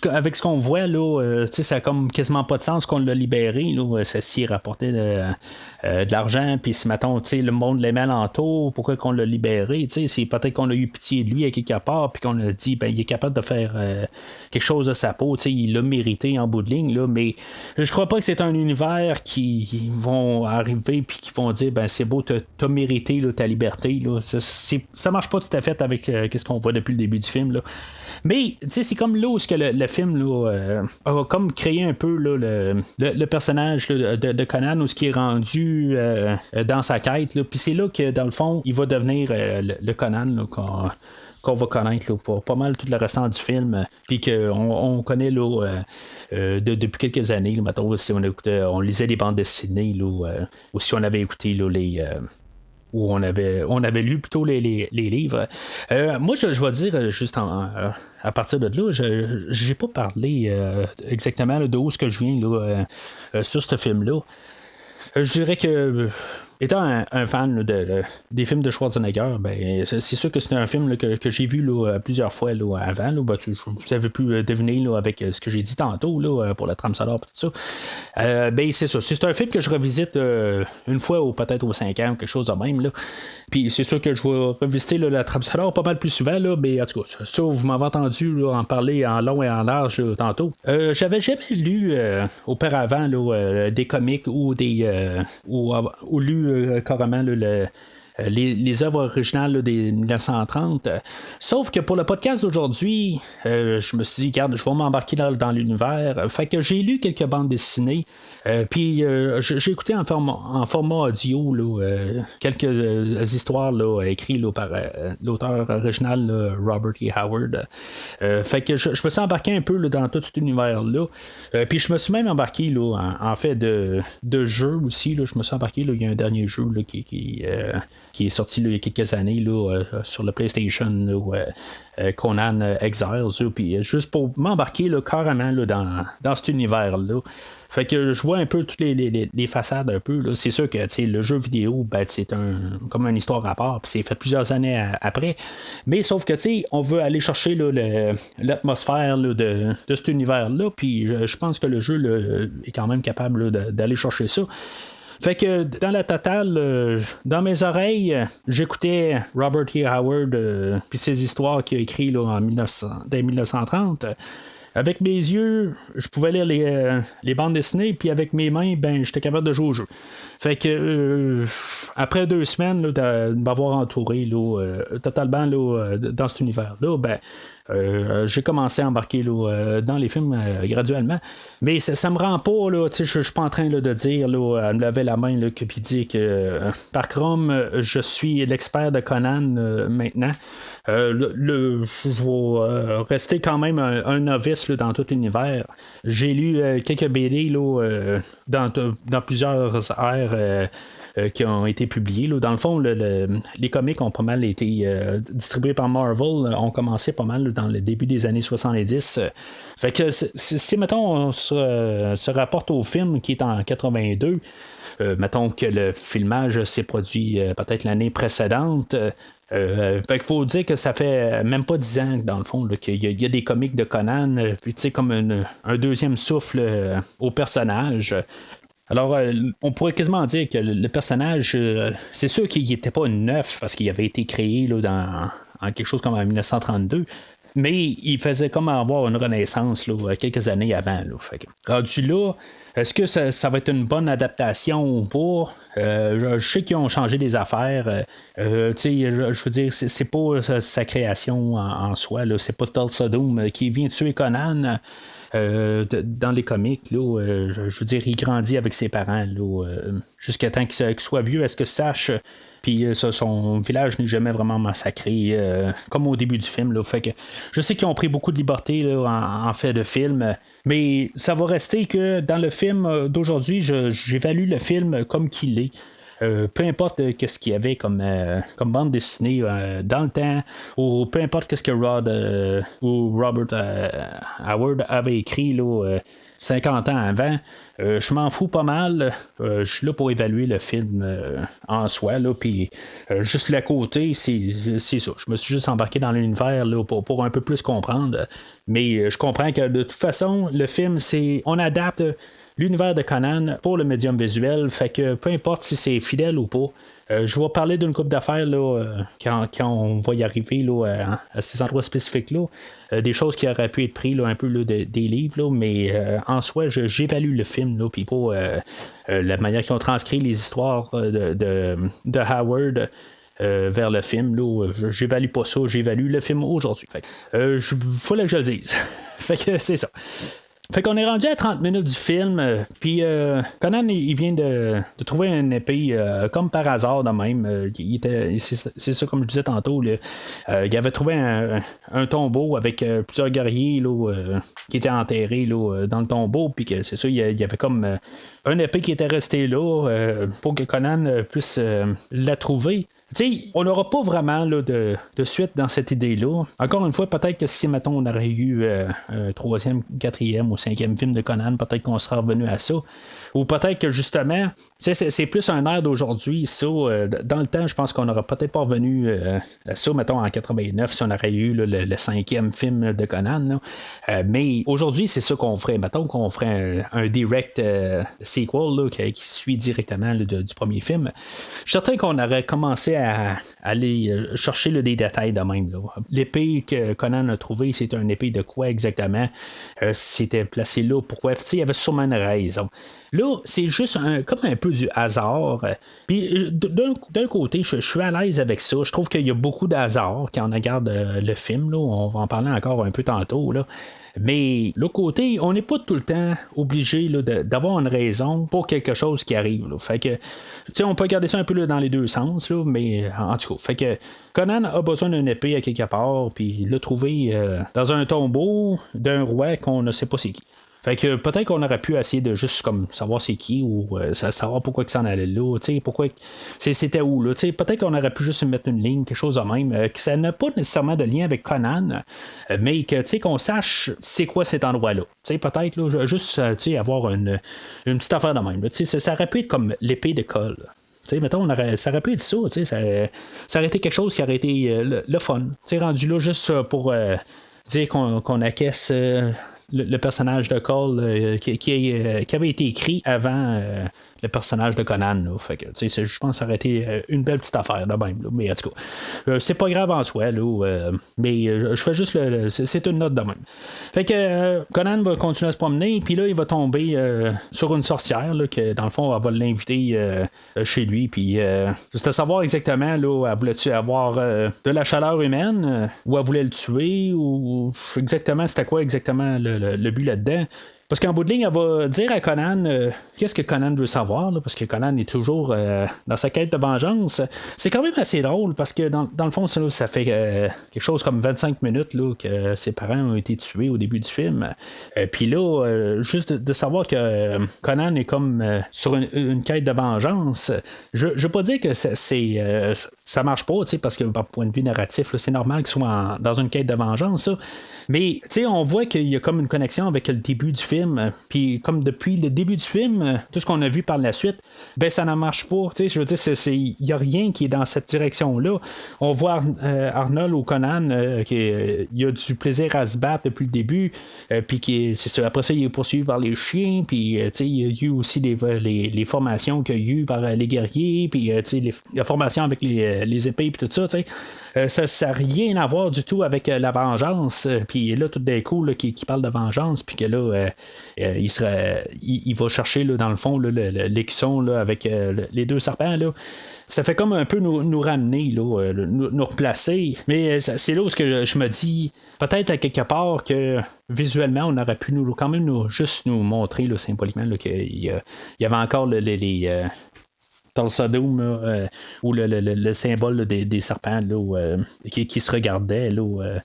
avec ce qu'on voit, là, ça a comme quasiment pas de sens qu'on l'a libéré. Là, ça s'y rapportait de l'argent, puis si, mettons, le monde l'aimait alentour, pourquoi qu'on l'a libéré? C'est peut-être qu'on a eu pitié de lui à quelque part, puis qu'on a dit, ben, il est capable de faire quelque chose de sa peau, il l'a mérité en bout de ligne, là, mais je crois pas que c'est un univers qui vont arriver, puis qui vont dire, ben, c'est beau, t'as mérité là, ta liberté. Là. Ça marche pas tout à fait avec ce qu'on voit depuis le début du film. Là. Mais c'est comme là où le film là, a comme créé un peu là, le personnage là, de Conan, où ce qui est rendu dans sa quête. Puis c'est là que dans le fond, il va devenir le Conan là, qu'on va connaître là, pour pas mal tout le restant du film, puis qu'on connaît là, depuis quelques années. Là, mettons, si on lisait des bandes dessinées, là, ou si on avait écouté là, où on avait lu plutôt les livres. Moi, je vais dire juste à partir de là, je n'ai pas parlé exactement là, de où ce que je viens là, sur ce film-là. Je dirais que étant un fan là, des films de Schwarzenegger, ben, c'est sûr que c'est un film là, que j'ai vu là, plusieurs fois là, avant. Là, ben, vous avez pu deviner là, avec ce que j'ai dit tantôt là, pour la trame sonore et tout ça. Ben, c'est ça. C'est un film que je revisite une fois ou peut-être aux 5 ans ou quelque chose de même. Là. Puis c'est sûr que je vais revisiter là, la trame sonore pas mal plus souvent. Là, mais en tout cas, ça, vous m'avez entendu là, en parler en long et en large là, tantôt. J'avais jamais lu auparavant là, des comics ou des ou lu carrément là, les œuvres originales là, des 1930. Sauf que pour le podcast d'aujourd'hui, je me suis dit, regarde, je vais m'embarquer dans l'univers. Fait que j'ai lu quelques bandes dessinées. Puis j'ai écouté en format audio là, quelques histoires là, écrites là, par l'auteur original là, Robert E. Howard. Fait que je me suis embarqué un peu là, dans tout cet univers-là. Puis je me suis même embarqué là, en fait de jeux aussi. Là, je me suis embarqué, là, il y a un dernier jeu là, qui est sorti là, il y a quelques années là, sur le PlayStation là, Conan Exiles, puis juste pour m'embarquer là, carrément là, dans cet univers-là. Fait que je vois un peu toutes les façades un peu. Là. C'est sûr que le jeu vidéo, ben, c'est comme une histoire à part, puis c'est fait plusieurs années après. Mais sauf que on veut aller chercher là, l'atmosphère là, de cet univers-là, puis je pense que le jeu là, est quand même capable là, d'aller chercher ça. Fait que dans la totale, dans mes oreilles, j'écoutais Robert E. Howard puis ses histoires qu'il a écrites là, dès 1930. Avec mes yeux, je pouvais lire les bandes dessinées, puis avec mes mains, ben, j'étais capable de jouer au jeu. Fait que après 2 semaines là, de m'avoir entouré là, totalement là, dans cet univers-là, ben, j'ai commencé à embarquer là, dans les films graduellement. Mais ça me rend pas, là, je suis pas en train là, de dire, là, à me lever la main, là, puis dire que par Chrome, je suis l'expert de Conan maintenant. Je vais rester quand même un novice là, dans tout l'univers. J'ai lu quelques BD là, dans plusieurs ères qui ont été publiés. Là. Dans le fond, les comics ont pas mal été distribués par Marvel, ont commencé pas mal là, dans le début des années 70. Fait que si mettons, on se rapporte au film qui est en 82, mettons que le filmage s'est produit peut-être l'année précédente. Fait qu'il faut dire que ça fait même pas 10 ans dans le fond là, qu'il y a des comics de Conan, puis tu sais comme un deuxième souffle au personnage. Alors, on pourrait quasiment dire que le personnage, c'est sûr qu'il n'était pas neuf parce qu'il avait été créé là, en quelque chose comme en 1932. Mais il faisait comme avoir une renaissance là, quelques années avant. Là. Fait que, rendu là, est-ce que ça va être une bonne adaptation ou pas? Je sais qu'ils ont changé des affaires. Je veux dire, c'est pas sa création en soi. Là. C'est pas Tulsa Doom qui vient tuer Conan. Dans les comics, là, je veux dire, il grandit avec ses parents là, jusqu'à temps qu'il soit vieux. Est-ce que sache? Puis son village n'est jamais vraiment massacré comme au début du film. Là. Fait que je sais qu'ils ont pris beaucoup de liberté là, en fait de film, mais ça va rester que dans le film d'aujourd'hui, j'évalue le film comme qu'il est. Peu importe qu'est-ce qu'il y avait comme bande dessinée dans le temps, ou peu importe qu'est-ce que Rod ou Robert Howard avait écrit là, 50 ans avant. Je m'en fous pas mal. Je suis là pour évaluer le film en soi. Puis juste le côté, c'est ça. Je me suis juste embarqué dans l'univers là, pour un peu plus comprendre. Mais je comprends que de toute façon, le film, on adapte l'univers de Conan pour le médium visuel. Fait que peu importe si c'est fidèle ou pas. Je vais parler d'une couple d'affaires là, quand on va y arriver là, à ces endroits spécifiques-là. Des choses qui auraient pu être prises un peu là, des livres, là, mais en soi, j'évalue le film, puis pas la manière qu'ils ont transcrit les histoires de Howard. Vers le film, là, j'évalue pas ça, j'évalue le film aujourd'hui. Faut que je le dise. Fait que c'est ça. Fait qu'on est rendu à 30 minutes du film, puis Conan, il vient de trouver une épée comme par hasard de même. C'est ça, comme je disais tantôt, il avait trouvé un tombeau avec plusieurs guerriers là, qui étaient enterrés là, dans le tombeau, puis que c'est ça, il y avait comme un épée qui était resté là pour que Conan puisse la trouver. T'sais, on n'aura pas vraiment là, de suite dans cette idée-là. Encore une fois, peut-être que si, mettons, on aurait eu un troisième, quatrième ou cinquième film de Conan, peut-être qu'on serait revenu à ça. Ou peut-être que justement, c'est plus un air d'aujourd'hui. Ça, dans le temps, je pense qu'on n'aurait peut-être pas revenu à ça, mettons, en 89, si on aurait eu là, le cinquième film de Conan. Mais aujourd'hui, c'est ça qu'on ferait. Mettons qu'on ferait un direct sequel là, qui suit directement là, du premier film. Je suis certain qu'on aurait commencé à aller chercher là, des détails de même. Là. L'épée que Conan a trouvée, c'est une épée de quoi exactement? C'était placé là, pourquoi? Il y avait sûrement une raison. Là, c'est juste comme un peu du hasard. Puis d'un côté, je suis à l'aise avec ça. Je trouve qu'il y a beaucoup de hasard quand on regarde le film. Là. On va en parler encore un peu tantôt. Là. Mais l'autre côté, on n'est pas tout le temps obligé là, d'avoir une raison pour quelque chose qui arrive. Là. Fait que, on peut regarder ça un peu là, dans les deux sens, là, mais en tout cas, fait que Conan a besoin d'une épée à quelque part, puis il l'a trouvé dans un tombeau d'un roi qu'on ne sait pas c'est qui. Fait que peut-être qu'on aurait pu essayer de juste comme savoir c'est qui ou savoir pourquoi il s'en allait là, pourquoi c'était où là, peut-être qu'on aurait pu juste mettre une ligne, quelque chose de même, que ça n'a pas nécessairement de lien avec Conan, mais que qu'on sache c'est quoi cet endroit-là. Peut-être là, juste avoir une petite affaire de même. Ça aurait pu être comme l'épée de Cole. Mettons, ça aurait pu être ça, ça aurait été quelque chose qui aurait été le fun. Rendu là juste pour dire qu'on acquiesce. Le personnage de Cole qui avait été écrit avant le personnage de Conan. Là. Fait que, je pense que ça aurait été une belle petite affaire de même. Là. Mais en tout cas, c'est pas grave en soi. Là, mais je fais juste c'est une note de même. Fait que Conan va continuer à se promener. Puis là, il va tomber sur une sorcière là, que dans le fond, elle va l'inviter chez lui. Puis juste à savoir exactement, là, elle voulait-tu avoir de la chaleur humaine ou elle voulait le tuer ou exactement c'était quoi exactement le but là-dedans. Parce qu'en bout de ligne, elle va dire à Conan qu'est-ce que Conan veut savoir, là, parce que Conan est toujours dans sa quête de vengeance. C'est quand même assez drôle, parce que dans le fond, ça fait quelque chose comme 25 minutes là, que ses parents ont été tués au début du film. Puis là, juste de savoir que Conan est comme sur une quête de vengeance, je veux pas dire que ça marche pas, parce que par point de vue narratif, là, c'est normal qu'il soit dans une quête de vengeance, ça. Mais on voit qu'il y a comme une connexion avec le début du film. Puis comme depuis le début du film, tout ce qu'on a vu par la suite, ben ça ne marche pas. Je veux dire, il n'y a rien qui est dans cette direction-là. On voit Arnold ou Conan il a du plaisir à se battre depuis le début. Puis c'est ça. Après ça, il est poursuivi par les chiens. Puis il y a eu aussi les formations qu'il y a eu par les guerriers. Puis la formation avec les épées. Puis tout ça. Ça n'a rien à voir du tout avec la vengeance. Puis là, tout d'un coup, qui parle de vengeance, puis que là, il va chercher, là, dans le fond, l'écusson là, avec les deux serpents. Là. Ça fait comme un peu nous ramener, là, nous replacer. Mais c'est là où je me dis, peut-être à quelque part que visuellement, on aurait pu quand même juste nous montrer là, symboliquement là, qu'il y avait encore Tulsa Doom, ou le symbole là, des serpents là, qui se regardaient, là,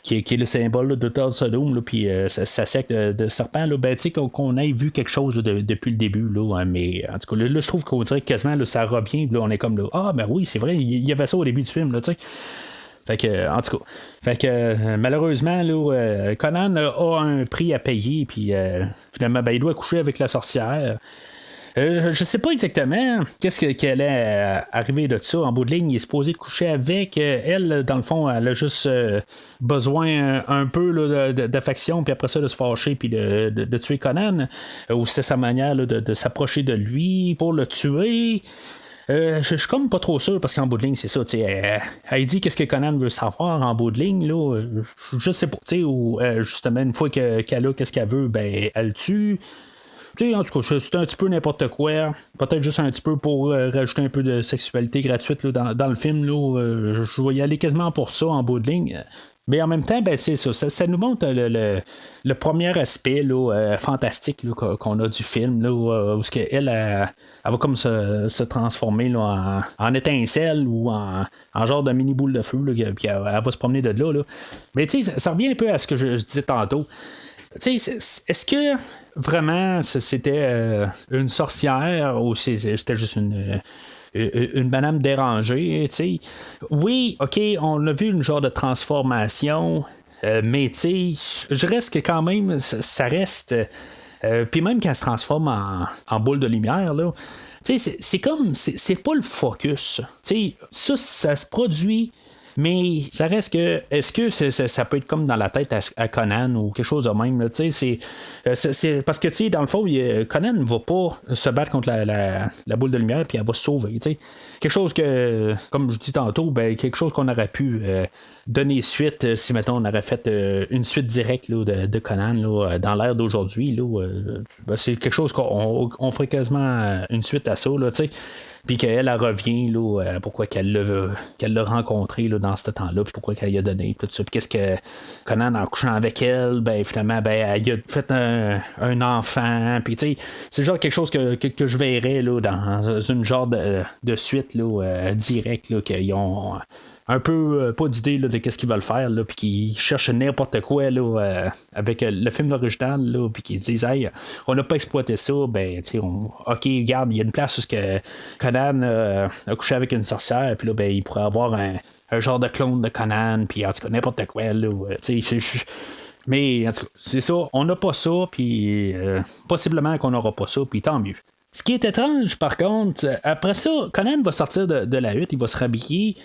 qui est le symbole là, de Tulsa Doom, là, puis sa secte de serpents, là, ben, qu'on ait vu quelque chose là, depuis le début. Là, hein, mais en tout cas, là, je trouve qu'on dirait que quasiment là, ça revient. Là, on est comme là, ah, ben oui, c'est vrai, il y avait ça au début du film. Là, Fait que, en tout cas, malheureusement, là, Conan a un prix à payer, puis finalement, ben, il doit coucher avec la sorcière. Je sais pas exactement qu'est-ce qu'elle est arrivé de ça. En bout de ligne, il est supposé coucher avec elle. Dans le fond, elle a juste besoin un peu là, d'affection, puis après ça, de se fâcher, puis de tuer Conan. Ou c'était sa manière là, de s'approcher de lui pour le tuer. Je suis comme pas trop sûr parce qu'en bout de ligne, c'est ça. Elle dit qu'est-ce que Conan veut savoir en bout de ligne. Là, je sais pas. Ou justement, une fois qu'elle a qu'est-ce qu'elle veut, ben elle le tue. En tout cas, c'est un petit peu n'importe quoi. Peut-être juste un petit peu pour rajouter un peu de sexualité gratuite là, dans le film. Là, je vais y aller quasiment pour ça en bout de ligne. Mais en même temps, ben, c'est ça nous montre le premier aspect là, fantastique là, qu'on a du film, là, où elle va comme se transformer là, en étincelle ou en genre de mini boule de feu, là, puis elle va se promener de là. Mais ça revient un peu à ce que je disais tantôt. Est-ce que vraiment c'était une sorcière ou c'était juste une madame dérangée, t'sais? Oui, ok, on a vu une genre de transformation, mais je reste que quand même, ça reste. Puis même quand elle se transforme en boule de lumière, là, c'est comme. C'est pas le focus. Ça se produit. Mais ça reste que. Est-ce que ça peut être comme dans la tête à Conan ou quelque chose de même? Là, c'est parce que dans le fond, Conan ne va pas se battre contre la boule de lumière puis elle va se sauver. Quelque chose que, comme je dis tantôt, ben, quelque chose qu'on aurait pu donner suite si mettons on aurait fait une suite directe là, de Conan là, dans l'ère d'aujourd'hui. Là, ben, c'est quelque chose qu'on ferait quasiment une suite à ça. Là, puis qu'elle revient, là, pourquoi qu'elle l'a rencontré là, dans ce temps-là, puis pourquoi qu'elle y a donné, tout ça. Puis qu'est-ce que Conan, en couchant avec elle, ben finalement, ben, elle a fait un enfant. Puis tu sais, c'est genre quelque chose que je verrais là, dans une genre de suite là, directe, là, qu'ils ont un peu pas d'idée là, de qu'est-ce qu'ils veulent faire, puis qu'ils cherchent n'importe quoi là, avec le film original, puis qu'ils disent hey, on n'a pas exploité ça, ben ok, regarde, il y a une place où que Conan a couché avec une sorcière, puis là ben il pourrait avoir un genre de clone de Conan, puis en tout cas n'importe quoi là, mais en tout cas c'est ça, on n'a pas ça, puis possiblement qu'on n'aura pas ça, puis tant mieux. Ce qui est étrange par contre, après ça Conan va sortir de la hutte, il va se rhabiller.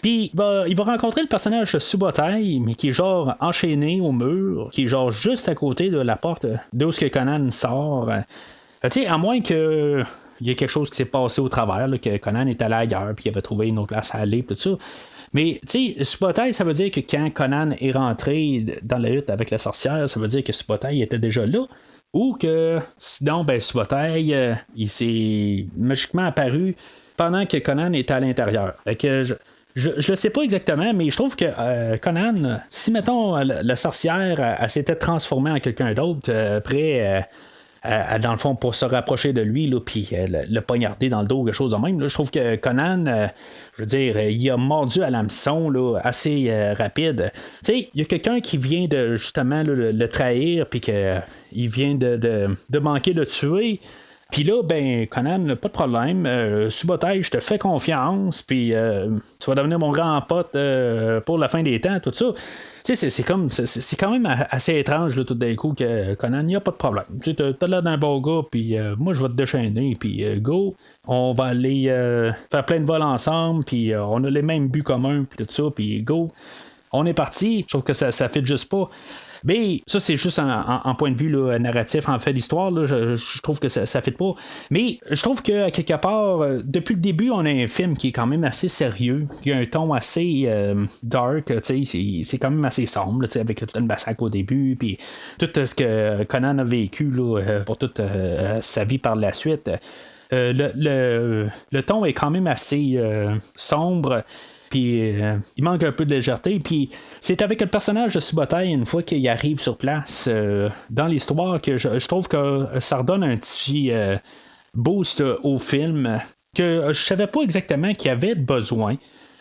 Puis il va rencontrer le personnage de Subotai, mais qui est genre enchaîné au mur, qui est genre juste à côté de la porte d'où ce que Conan sort. À moins que il y ait quelque chose qui s'est passé au travers, là, que Conan est allé ailleurs, puis il avait trouvé une autre place à aller, tout ça. Mais Subotai, ça veut dire que quand Conan est rentré dans la hutte avec la sorcière, ça veut dire que Subotai était déjà là. Ou que sinon, ben Subotai, il s'est magiquement apparu pendant que Conan était à l'intérieur. Fait que je ne sais pas exactement, mais je trouve que Conan, si mettons la sorcière, elle s'était transformée en quelqu'un d'autre après, dans le fond, pour se rapprocher de lui, puis le poignarder dans le dos, quelque chose de même, là, je trouve que Conan, je veux dire, il a mordu à l'hameçon là, assez rapide. Tu sais, il y a quelqu'un qui vient de justement le trahir, puis qu'il vient de manquer de tuer. Puis là, ben, Conan, pas de problème. Subotai, je te fais confiance. Puis tu vas devenir mon grand pote pour la fin des temps, tout ça. Tu sais, c'est quand même assez étrange, là, tout d'un coup, que Conan, il n'y a pas de problème. Tu sais, t'as l'air d'un bon gars, puis moi, je vais te déchaîner, puis go. On va aller faire plein de vols ensemble, puis on a les mêmes buts communs, puis tout ça, puis go. On est parti. Je trouve que ça fait juste pas. Mais ça, c'est juste en point de vue là, narratif, en fait, d'histoire. Là, je trouve que ça ne fait pas. Mais je trouve que, quelque part, depuis le début, on a un film qui est quand même assez sérieux, qui a un ton assez dark. C'est quand même assez sombre, là, avec tout le massacre au début, puis tout ce que Conan a vécu là, pour toute sa vie par la suite. Le ton est quand même assez sombre. Puis il manque un peu de légèreté. Puis c'est avec le personnage de Subotai, une fois qu'il arrive sur place dans l'histoire, que je trouve que ça redonne un petit boost au film que je savais pas exactement qu'il y avait besoin.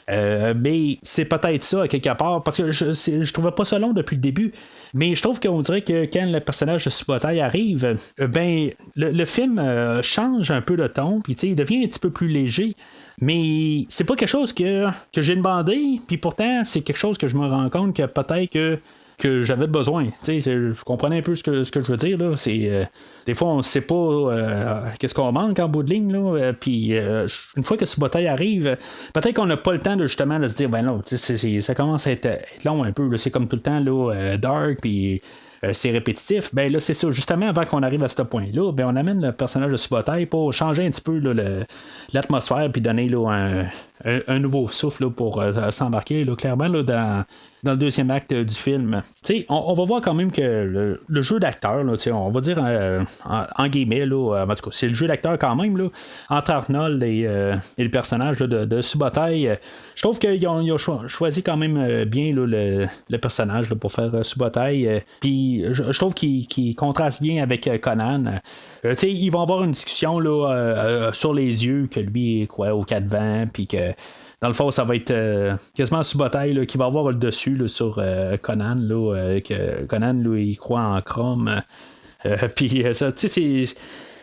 Mais c'est peut-être ça, quelque part, parce que je trouvais pas ça long depuis le début. Mais je trouve qu'on dirait que quand le personnage de Subotai arrive, ben le film change un peu de ton, puis il devient un petit peu plus léger. Mais c'est pas quelque chose que j'ai demandé, puis pourtant, c'est quelque chose que je me rends compte que peut-être que j'avais besoin. Je comprenais un peu ce que je veux dire. Là. Des fois, on ne sait pas qu'est-ce qu'on manque en bout de ligne. Puis une fois que ce bataille arrive, peut-être qu'on n'a pas le temps de justement de se dire, ben non, ça commence à être long un peu. Là. C'est comme tout le temps là, dark, puis c'est répétitif. Ben là, c'est ça. Justement, avant qu'on arrive à ce point-là, ben on amène le personnage de Subotai pour changer un petit peu là, l'atmosphère, puis donner là, un nouveau souffle là, pour s'embarquer là, clairement là, dans le deuxième acte du film. On va voir quand même que le jeu d'acteur, là, on va dire en guillemets, là, en tout cas, c'est le jeu d'acteur quand même, là, entre Arnold et le personnage là, de Subotai. Je trouve qu'ils ont choisi quand même bien là, le personnage là, pour faire Subotai. Puis je trouve qu'il contraste bien avec Conan. Ils vont avoir une discussion là, sur les yeux, que lui est quoi, au 4 vents, puis que dans le fond, ça va être quasiment Subotai qui va avoir le dessus là, sur Conan, là, que Conan, là, il croit en Chrome. Puis ça, tu sais,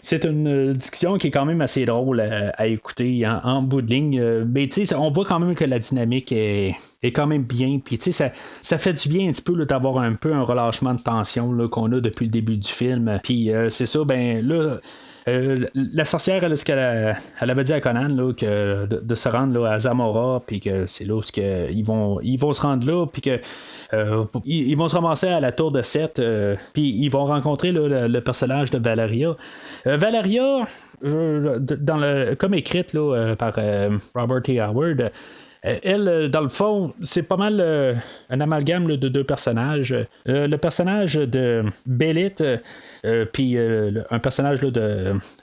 c'est une discussion qui est quand même assez drôle à écouter en bout de ligne. Mais tu sais, on voit quand même que la dynamique est quand même bien. Puis tu sais, ça fait du bien un petit peu là, d'avoir un peu un relâchement de tension là, qu'on a depuis le début du film. Puis c'est ça, ben là. La sorcière, ce qu'elle avait dit à Conan, là, que de se rendre là, à Zamora, puis que c'est là où ils vont se rendre là, puis que ils vont se ramasser à la tour de Seth, puis ils vont rencontrer là, le personnage de Valeria. Valeria, comme écrite là, par Robert T. Howard. Elle, dans le fond, c'est pas mal un amalgame là, de deux personnages. Le personnage de Bélite, puis un personnage là,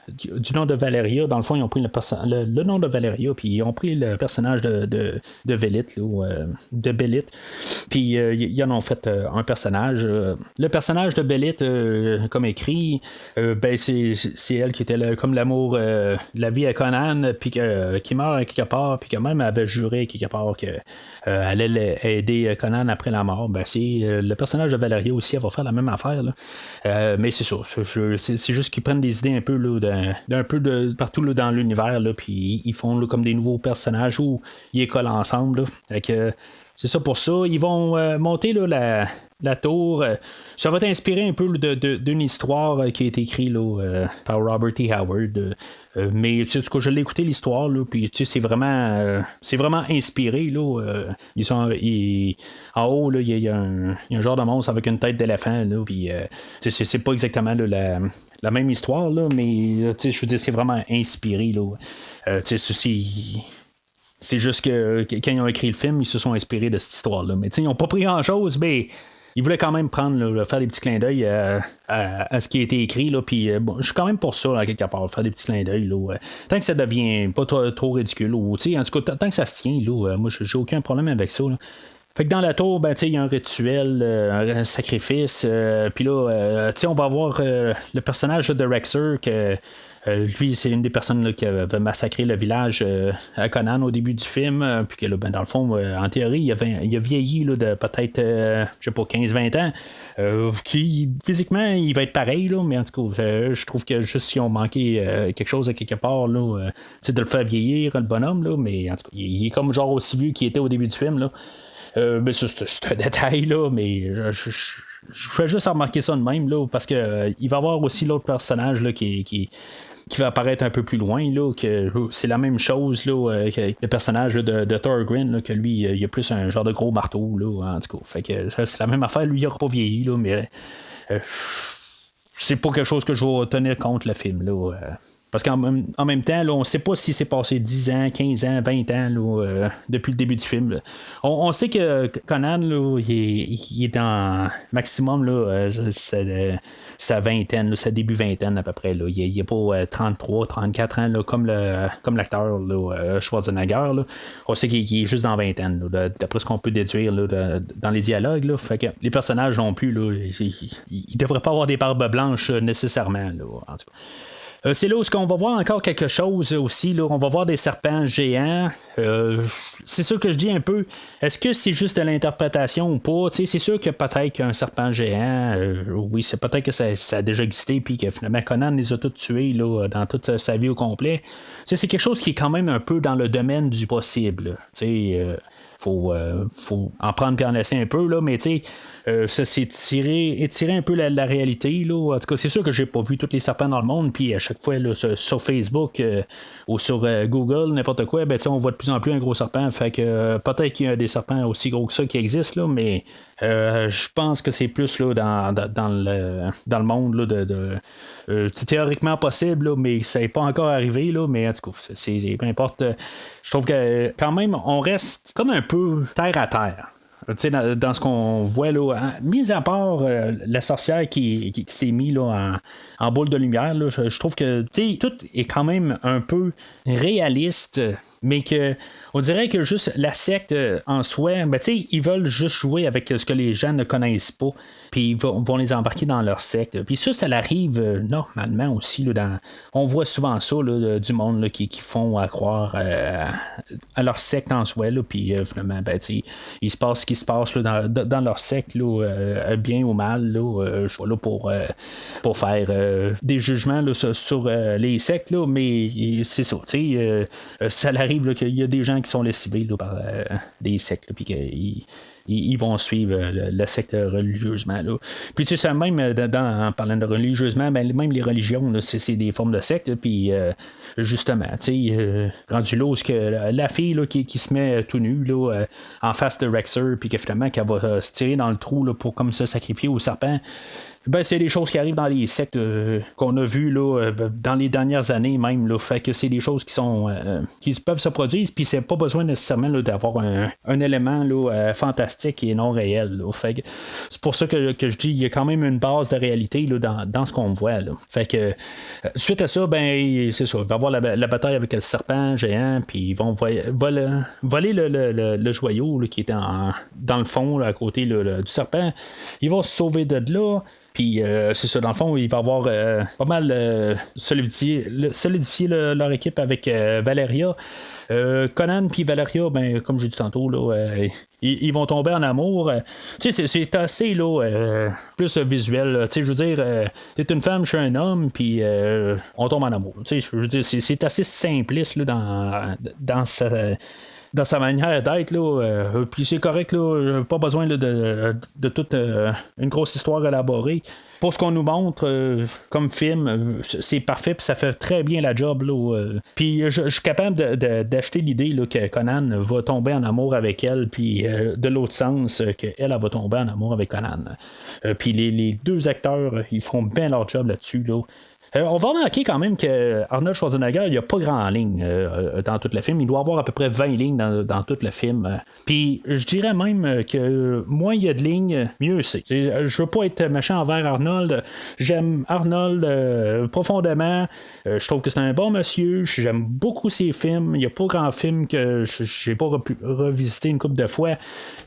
du nom de Valeria. Dans le fond, ils ont pris le nom de Valeria, puis ils ont pris le personnage de Bélite, de Bélite. Puis ils en ont fait un personnage. Le personnage de Bélite, comme écrit, ben, c'est elle qui était comme l'amour de la vie à Conan, puis qui meurt quelque part, puis que même avait juré quelque part qu'elle allait aider Conan après la mort. Ben, c'est le personnage de Valeria aussi, elle va faire la même affaire. Là. Mais c'est ça. C'est juste qu'ils prennent des idées un peu là, d'un peu de partout là, dans l'univers, là, puis ils font là, comme des nouveaux personnages où ils écolent ensemble. Là. Fait que, c'est ça pour ça. Ils vont monter là, la tour. Ça va t'inspirer un peu d'une histoire qui a été écrite là, par Robert T. Howard. Mais tu sais, je l'ai écouté l'histoire, puis tu sais, c'est vraiment inspiré. Là, en haut, là, il y a un genre de monstre avec une tête d'éléphant. Puis c'est pas exactement là, la même histoire, là, mais tu sais, je veux dire, c'est vraiment inspiré. Là. Tu sais, c'est juste que quand ils ont écrit le film, ils se sont inspirés de cette histoire-là. Mais ils n'ont pas pris grand-chose, mais ils voulaient quand même prendre, là, faire des petits clins d'œil à ce qui a été écrit. Là, puis bon, je suis quand même pour ça, là, quelque part, faire des petits clins d'œil. Là, tant que ça devient pas trop ridicule. Ou, en tout cas, tant que ça se tient, là, moi, j'ai aucun problème avec ça. Là. Fait que dans la tour, ben, il y a un rituel, un sacrifice. Puis là, on va voir le personnage de Rexer que. Lui, c'est une des personnes là, qui avait massacré le village à Conan au début du film. Puis que là, ben, dans le fond, en théorie, il a vieilli là, de peut-être, je sais pas, 15-20 ans. Qui, physiquement, il va être pareil, là, mais en tout cas, je trouve que juste si on manquait quelque chose à quelque part, là, de le faire vieillir, le bonhomme, là, mais en tout cas, il est comme genre aussi vieux qu'il était au début du film. Là. Mais ça, c'est un détail, là, mais je fais juste remarquer ça de même, là, parce que il va y avoir aussi l'autre personnage là, qui va apparaître un peu plus loin, là, que c'est la même chose là, que le personnage de Thorgrim, là, que lui, il a plus un genre de gros marteau, là, en tout cas. Fait que c'est la même affaire, lui, il n'aura pas vieilli, là, mais c'est pas quelque chose que je vais tenir compte le film, là. Parce qu'en même temps, là, on ne sait pas si c'est passé 10 ans, 15 ans, 20 ans là, depuis le début du film. Là. On sait que Conan, là, il est dans maximum là, sa vingtaine, là, sa début vingtaine à peu près. Là. Il n'est pas 33, 34 ans là, comme l'acteur là, Schwarzenegger. Là. On sait qu'il est juste dans vingtaine, là, d'après ce qu'on peut déduire là, dans les dialogues. Là. Fait que les personnages non plus, là, ils ne devraient pas avoir des barbes blanches nécessairement. Là, en tout cas. C'est là où on va voir encore quelque chose aussi. Là. On va voir des serpents géants. c'est sûr que je dis un peu, est-ce que c'est juste de l'interprétation ou pas? C'est sûr que peut-être qu'un serpent géant, oui, c'est peut-être que ça a déjà existé, puis que finalement Conan les a tous tués là, dans toute sa vie au complet. C'est quelque chose qui est quand même un peu dans le domaine du possible. Faut en prendre puis en laisser un peu, là, mais ça c'est étirer un peu la réalité. Là. En tout cas, c'est sûr que j'ai pas vu tous les serpents dans le monde, puis à chaque fois là, sur Facebook ou sur Google, n'importe quoi, on voit de plus en plus un gros serpent. Fait que peut-être qu'il y a des serpents aussi gros que ça qui existent, là, mais je pense que c'est plus là, dans le monde là, c'est théoriquement possible, là, mais ça n'est pas encore arrivé. Là, mais en tout cas, peu importe. Je trouve que quand même, on reste comme un peu terre à terre. Dans ce qu'on voit là, mis à part la sorcière qui s'est mise là, en boule de lumière, là, je trouve que tout est quand même un peu réaliste, mais que on dirait que juste la secte en soi, ils veulent juste jouer avec ce que les gens ne connaissent pas, puis ils vont les embarquer dans leur secte. Puis ça arrive normalement aussi. Là, on voit souvent ça là, du monde là, qui font croire à leur secte en soi, puis finalement, il se passe ce qui se passe là, dans leur secte, là, bien ou mal. Là, je suis là pour faire des jugements là, sur les sectes, là, mais c'est ça. Ça arrive là, qu'il y a des gens qui sont lessivés là, par des sectes, puis qu'ils vont suivre la secte religieusement. Là. Puis tu sais, même en parlant de religieusement, même les religions, là, c'est des formes de secte. Puis justement, rendu là où la fille là, qui se met tout nue là, en face de Rexer, puis que finalement qu'elle va se tirer dans le trou là, pour comme ça sacrifier au serpent. C'est des choses qui arrivent dans les sectes qu'on a vues là, dans les dernières années même. Là, fait que c'est des choses qui peuvent se produire, puis c'est pas besoin nécessairement là, d'avoir un élément là, fantastique et non réel. Là. Fait que c'est pour ça que je dis il y a quand même une base de réalité là, dans ce qu'on voit. Là. Fait que suite à ça, c'est ça. Il va y avoir la bataille avec le serpent géant, puis ils vont voler le joyau là, qui est dans le fond là, à côté là, du serpent. Ils vont se sauver de là. Puis c'est ça, dans le fond, il va y avoir pas mal solidifié leur équipe avec Valeria. Conan puis Valeria, comme j'ai dit tantôt, là, ils vont tomber en amour. C'est assez là, plus visuel. Je veux dire, t'es une femme, je suis un homme, puis on tombe en amour. Je veux dire, c'est assez simpliste là, dans sa manière d'être, là, puis c'est correct, là, pas besoin là, de toute une grosse histoire élaborée. Pour ce qu'on nous montre comme film, c'est parfait, puis ça fait très bien la job. Puis je suis capable d'acheter l'idée là, que Conan va tomber en amour avec elle, puis de l'autre sens, qu'elle va tomber en amour avec Conan. Puis les deux acteurs, ils font bien leur job là-dessus. Là. On va remarquer quand même que Arnold Schwarzenegger, il n'y a pas grand ligne dans tout le film. Il doit avoir à peu près 20 lignes dans tout le film. Puis je dirais même que moins il y a de lignes, mieux c'est. Je veux pas être méchant envers Arnold. J'aime Arnold profondément. Je trouve que c'est un bon monsieur. J'aime beaucoup ses films. Il n'y a pas grand film que j'ai pas revisité une couple de fois.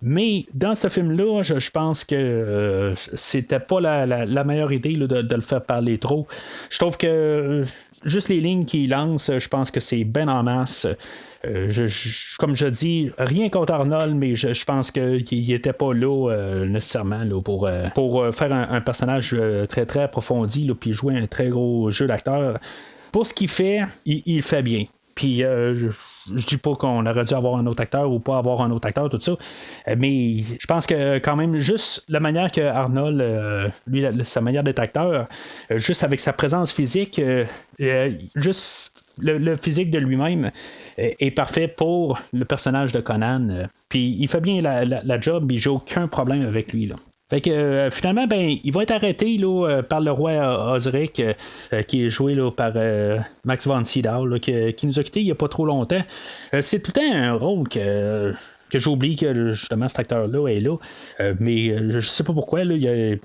Mais dans ce film-là, je pense que c'était pas la meilleure idée là, de le faire parler trop. Je trouve que juste les lignes qu'il lance, je pense que c'est ben en masse. Comme je dis, rien contre Arnold, mais je pense qu'il n'était pas là nécessairement là, pour faire un personnage très très approfondi, puis jouer un très gros jeu d'acteur. Pour ce qu'il fait, il fait bien. Puis je dis pas qu'on aurait dû avoir un autre acteur ou pas avoir un autre acteur, tout ça. Mais je pense que quand même, juste la manière que Arnold, lui, sa manière d'être acteur, juste avec sa présence physique, juste le physique de lui-même est parfait pour le personnage de Conan. Puis il fait bien la job, et j'ai aucun problème avec lui. Là. Fait que finalement, il va être arrêté là, par le roi Osric, qui est joué là, par Max von Sydow, qui nous a quittés il n'y a pas trop longtemps. C'est tout le temps un rôle que j'oublie que justement cet acteur-là est là. Mais je sais pas pourquoi. Là,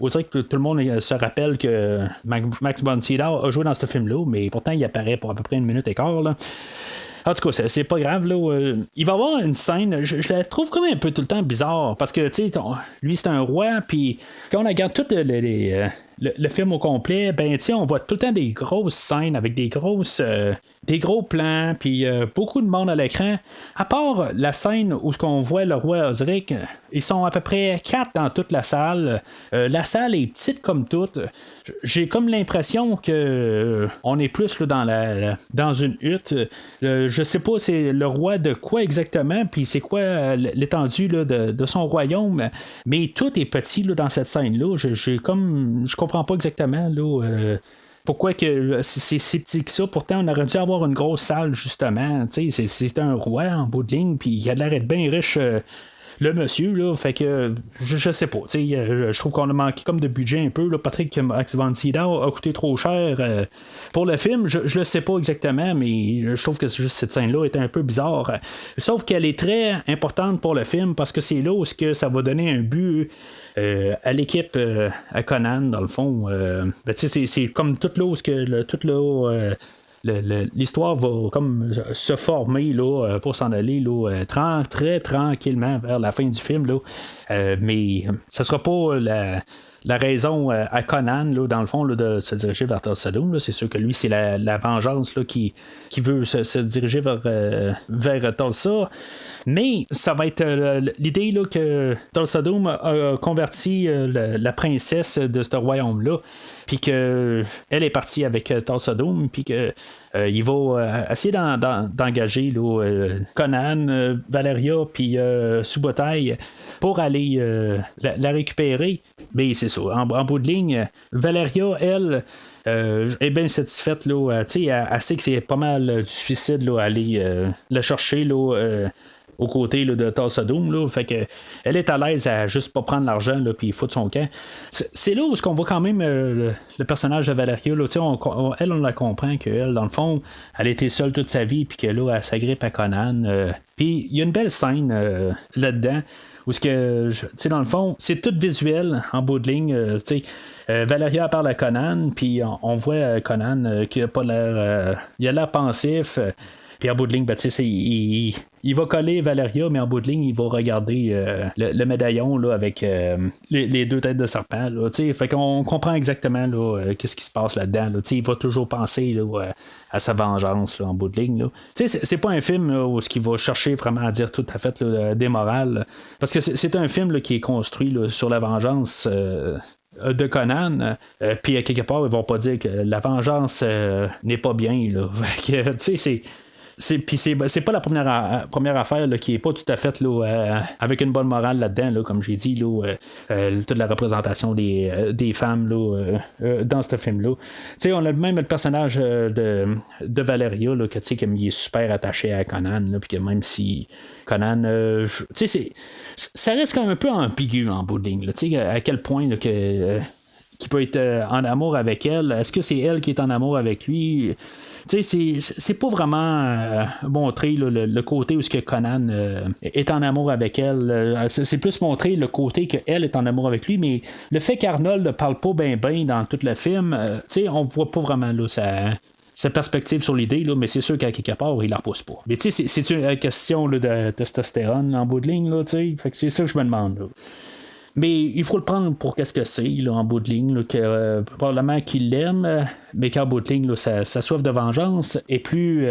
on dirait que tout le monde se rappelle que Max von Sydow a joué dans ce film-là, mais pourtant il apparaît pour à peu près 1 minute et quart. Là. En tout cas, c'est pas grave. Là, il va y avoir une scène, je la trouve quand même un peu tout le temps bizarre, parce que lui, c'est un roi, puis quand on regarde toutes le film au complet, ben on voit tout le temps des grosses scènes avec des gros plans, puis beaucoup de monde à l'écran. À part la scène où on voit le roi Osric, ils sont à peu près 4 dans toute la salle. La salle est petite comme toute. J'ai comme l'impression que on est plus là, dans une hutte. Je sais pas c'est le roi de quoi exactement, puis c'est quoi l'étendue là, de son royaume, mais tout est petit là, dans cette scène-là. Je comprends pas exactement là. Pourquoi que c'est si petit que ça? Pourtant, on aurait dû avoir une grosse salle, justement. C'est un roi en bout de ligne, puis il a l'air d'être bien riche. Le monsieur, là, fait que je sais pas, je trouve qu'on a manqué comme de budget un peu, là. Patrick Max von Sydow a coûté trop cher pour le film, je le sais pas exactement, mais je trouve que juste cette scène-là était un peu bizarre, sauf qu'elle est très importante pour le film, parce que c'est là où ça va donner un but à l'équipe à Conan, dans le fond, c'est comme tout là où l'histoire va comme se former là, pour s'en aller là, très tranquillement vers la fin du film. Là. Mais ça sera pas la raison à Conan, là, dans le fond, là, de se diriger vers Tulsadum. C'est sûr que lui, c'est la vengeance là, qui veut se diriger vers Tulsa. Mais ça va être l'idée là, que Tulsadum a converti la princesse de ce royaume-là, puis qu'elle est partie avec Tulsadum, puis que il va essayer d'engager là, Conan, Valeria, puis Subotai pour aller la récupérer. Mais c'est ça. En bout de ligne, Valeria, elle, est bien satisfaite. Là, elle sait que c'est pas mal du suicide là, aller la chercher. Là, aux côtés là, de Tulsadum, là, fait que elle est à l'aise à juste pas prendre l'argent puis foutre son camp. C'est là où on voit quand même le personnage de Valeria, là, on la comprend qu'elle, dans le fond, elle a été seule toute sa vie, puis que là, elle s'agrippe à Conan. Puis il y a une belle scène là-dedans où ce que, dans le fond, c'est tout visuel en bout de ligne. Valeria parle à Conan, puis on voit Conan qui a pas l'air, il a l'air pensif. Puis en bout de ligne, il va coller Valeria, mais en bout de ligne, il va regarder le médaillon là, avec les deux têtes de serpent. Là, fait qu'on comprend exactement là, qu'est-ce qui se passe là-dedans. Là, il va toujours penser là, à sa vengeance là, en bout de ligne. Là. C'est pas un film là, où il va chercher vraiment à dire tout à fait là, des morales. Parce que c'est un film là, qui est construit là, sur la vengeance. De Conan, puis à quelque part ils vont pas dire que la vengeance n'est pas bien là. C'est pas la première affaire là, qui est pas tout à fait là, avec une bonne morale là-dedans, là, comme j'ai dit, là, toute la représentation des femmes là, dans ce film-là. On a même le personnage de Valeria, là, que comme il est super attaché à Conan, puis que même si Conan, ça reste quand même un peu ambigu en bout de ligne, là, à quel point là, qu'il peut être en amour avec elle. Est-ce que c'est elle qui est en amour avec lui? C'est pas vraiment montré là, le côté où ce que Conan est en amour avec elle. C'est plus montré le côté qu'elle est en amour avec lui, mais le fait qu'Arnold ne parle pas bien dans tout le film, on voit pas vraiment là, sa perspective sur l'idée, là, mais c'est sûr qu'à quelque part, il la repousse pas. Mais c'est une question là, de testostérone en bout de ligne, là, fait que c'est ça que je me demande. Là. Mais il faut le prendre pour qu'est-ce que c'est là, en bout de ligne, là, que probablement qu'il l'aime, mais qu'en bout de ligne, là, sa soif de vengeance est plus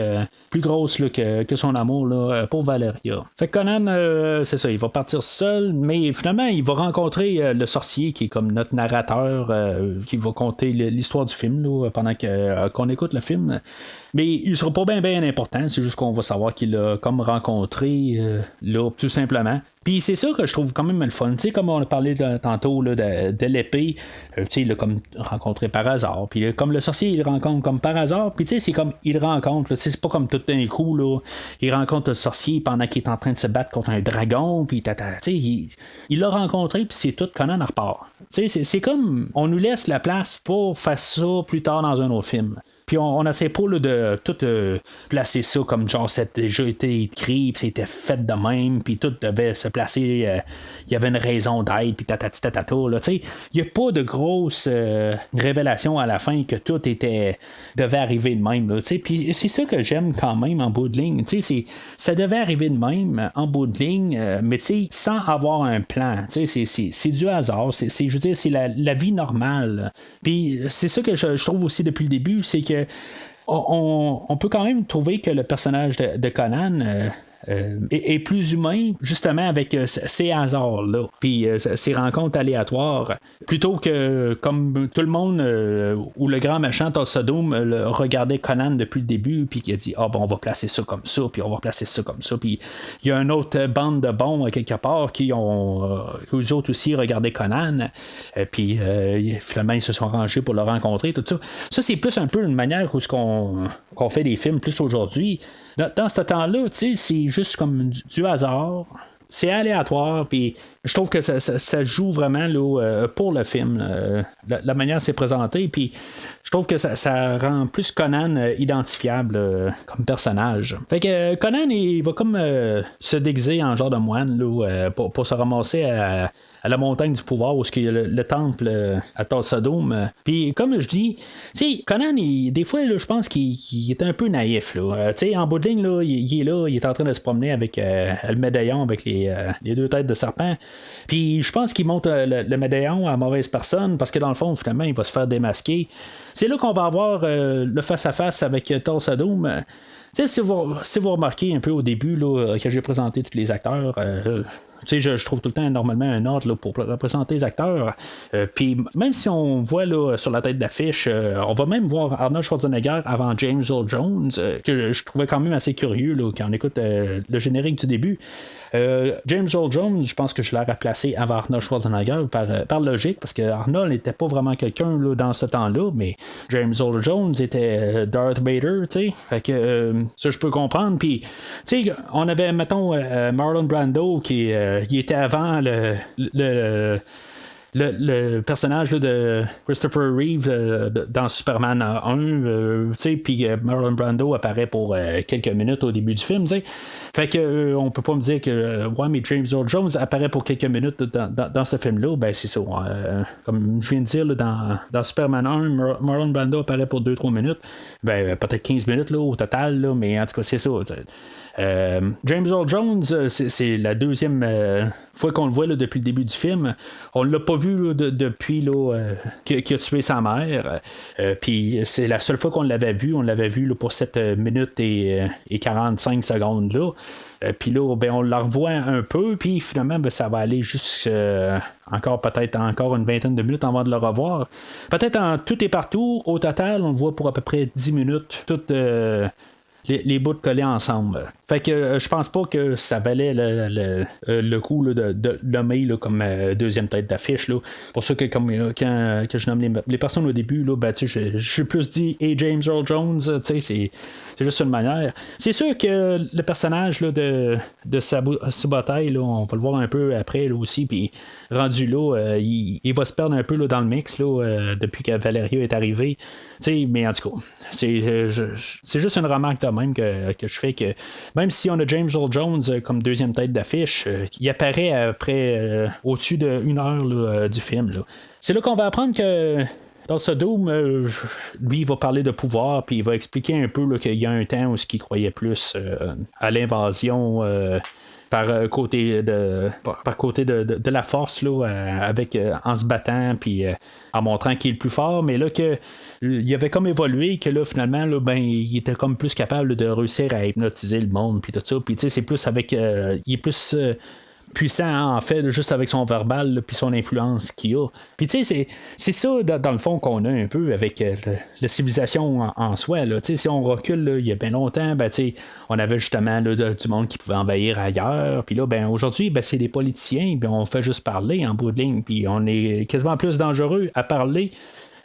grosse là, que son amour là, pour Valeria. Fait que Conan, c'est ça, il va partir seul, mais finalement, il va rencontrer le sorcier qui est comme notre narrateur, qui va conter l'histoire du film là, pendant qu'on écoute le film. Mais il sera pas bien important, c'est juste qu'on va savoir qu'il l'a comme rencontré là, tout simplement. Puis c'est ça que je trouve quand même le fun. Tu sais, comme on a parlé tantôt là, de l'épée, tu sais, il l'a comme rencontré par hasard. Puis comme le sorcier, il le rencontre comme par hasard. Puis tu sais, c'est comme il le rencontre. Là, c'est pas comme tout d'un coup, là, il rencontre le sorcier pendant qu'il est en train de se battre contre un dragon. Puis tu sais, il l'a rencontré, puis c'est tout, Conan en repart. Tu sais, c'est comme on nous laisse la place pour faire ça plus tard dans un autre film. Puis on n'essaie pas là, de tout placer ça comme genre ça a déjà été écrit, puis c'était fait de même, puis tout devait se placer. Il y avait une raison d'être, puis tatati tatata. Il n'y a pas de grosse révélation à la fin que tout devait arriver de même. Puis c'est ça que j'aime quand même en bout de ligne. Ça devait arriver de même en bout de ligne, mais sans avoir un plan. C'est du hasard. Je veux dire, c'est la vie normale. Puis c'est ça que je trouve aussi depuis le début, c'est que on peut quand même trouver que le personnage de Conan est plus humain, justement, avec ces hasards-là, puis ces rencontres aléatoires, plutôt que comme tout le monde, ou le grand méchant Tulsa Doom regardait Conan depuis le début, puis qui a dit on va placer ça comme ça, puis on va placer ça comme ça, puis il y a une autre bande de bons quelque part qui ont eux autres aussi regardé Conan, puis finalement ils se sont rangés pour le rencontrer, tout ça. Ça, c'est plus un peu une manière où qu'on fait des films plus aujourd'hui. Dans ce temps-là, c'est juste comme du hasard. C'est aléatoire, puis je trouve que ça joue vraiment là, pour le film, la manière c'est présenté, puis je trouve que ça rend plus Conan identifiable comme personnage. Fait que Conan, il va comme se déguiser en genre de moine là, pour se ramasser à la montagne du pouvoir où il y a le temple à Tulsa Doom. Puis comme je dis, Conan, des fois, je pense qu'il est un peu naïf. Là. En bout de ligne, là, il est là, il est en train de se promener avec le médaillon avec les deux têtes de serpent. Puis je pense qu'il monte le médaillon à mauvaise personne parce que dans le fond, finalement, il va se faire démasquer. C'est là qu'on va avoir le face-à-face avec Tulsa Doom. Si vous remarquez un peu au début là, que j'ai présenté tous les acteurs, je trouve tout le temps normalement un ordre là, pour représenter les acteurs. Puis même si on voit là, sur la tête d'affiche, on va même voir Arnold Schwarzenegger avant James Earl Jones, que je trouvais quand même assez curieux là, quand on écoute le générique du début. James Earl Jones, je pense que je l'ai replacé avant Arnold Schwarzenegger par logique, parce que Arnold n'était pas vraiment quelqu'un là, dans ce temps-là, mais James Earl Jones était Darth Vader, tu sais. Fait que ça, je peux comprendre. Puis, tu sais, on avait, mettons, Marlon Brando qui il était avant le personnage là, de Christopher Reeve dans Superman 1, puis Marlon Brando apparaît pour quelques minutes au début du film, t'sais. Fait que on peut pas me dire que mais James Earl Jones apparaît pour quelques minutes dans ce film-là, ben c'est ça. Comme je viens de dire, là, dans Superman 1, Marlon Brando apparaît pour 2-3 minutes, ben peut-être 15 minutes là, au total, là, mais en tout cas c'est ça. James Earl Jones, c'est la deuxième fois qu'on le voit là, depuis le début du film. On l'a pas vu là, depuis là, qu'il a tué sa mère. Puis c'est la seule fois qu'on l'avait vu. On l'avait vu là, pour 7 minutes et 45 secondes là. Puis là, ben, on la revoit un peu, puis finalement, ben, ça va aller jusqu'à peut-être encore une vingtaine de minutes avant de le revoir. Peut-être en tout et partout, au total, on le voit pour à peu près 10 minutes, toutes les bouts collés ensemble. Fait que je pense pas que ça valait le coup là, de nommer là, comme deuxième tête d'affiche. Là. Pour ça que quand que je nomme les personnes au début, là, ben, je suis plus dit hey, James Earl Jones, c'est juste une manière. C'est sûr que le personnage là, de Subotai, là, on va le voir un peu après là, aussi, puis rendu là, il va se perdre un peu là, dans le mix là, depuis que Valeria est arrivé. Mais en tout cas, c'est juste une remarque de même que je fais que même si on a James Earl Jones comme deuxième tête d'affiche, il apparaît après au-dessus d'une heure là, du film. Là. C'est là qu'on va apprendre que dans ce Doom, lui, il va parler de pouvoir, puis il va expliquer un peu là, qu'il y a un temps où il croyait plus à l'invasion. Par côté de la force là, avec en se battant puis en montrant qu'il est le plus fort, mais là que il avait comme évolué que là finalement là, ben il était comme plus capable de réussir à hypnotiser le monde puis tout ça, puis tu sais c'est plus avec il est plus puissant en fait juste avec son verbal puis son influence qu'il a. Puis tu sais c'est ça dans le fond qu'on a un peu avec la civilisation en soi là. Tu sais si on recule là, il y a bien longtemps, ben tu sais on avait justement là, du monde qui pouvait envahir ailleurs, puis là ben aujourd'hui ben c'est des politiciens, puis on fait juste parler en bout de ligne, puis on est quasiment plus dangereux à parler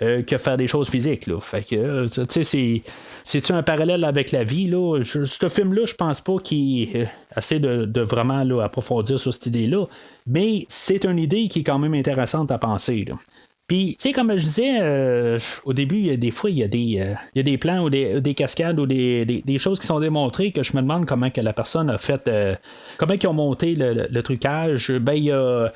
que faire des choses physiques. Là. Fait que, tu sais, c'est-tu un parallèle avec la vie? Là? Ce film-là, je pense pas qu'il essaie de vraiment là, approfondir sur cette idée-là, mais c'est une idée qui est quand même intéressante à penser. Là. Puis, tu sais, comme je disais au début, des fois, il y a des plans ou des cascades ou des choses qui sont démontrées que je me demande comment que la personne a fait, comment ils ont monté le trucage. Ben, il y a.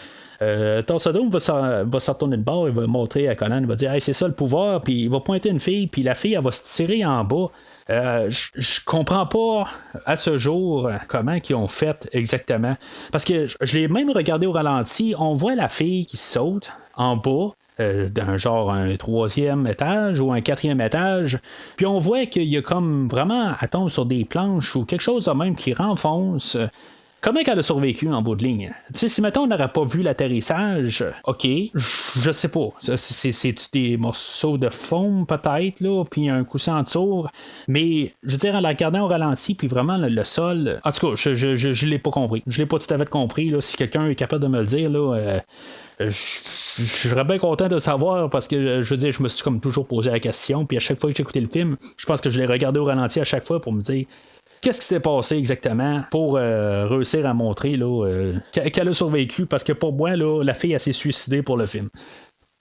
Torsadome va se retourner de bord, il va montrer à Conan, il va dire hey, c'est ça le pouvoir, puis il va pointer une fille, puis la fille elle va se tirer en bas. Je comprends pas à ce jour comment ils ont fait exactement. Parce que je l'ai même regardé au ralenti, on voit la fille qui saute en bas. D'un genre un 3e étage ou un 4e étage, puis on voit qu'il y a comme vraiment, elle tombe sur des planches ou quelque chose de même qui renfonce. Comment elle a survécu en bout de ligne? Tu sais, si mettons on n'aurait pas vu l'atterrissage, ok, je sais pas. C'est des morceaux de foam peut-être, là, puis un coussin en dessous. Mais je veux dire, en la regardant au ralenti, puis vraiment le sol. En tout cas, je l'ai pas compris. Je l'ai pas tout à fait compris. Là, si quelqu'un est capable de me le dire, là. Je serais bien content de savoir parce que je veux dire, je me suis comme toujours posé la question, puis à chaque fois que j'ai écouté le film, je pense que je l'ai regardé au ralenti à chaque fois pour me dire qu'est-ce qui s'est passé exactement pour réussir à montrer là, qu'elle a survécu, parce que pour moi, là, la fille elle s'est suicidée pour le film.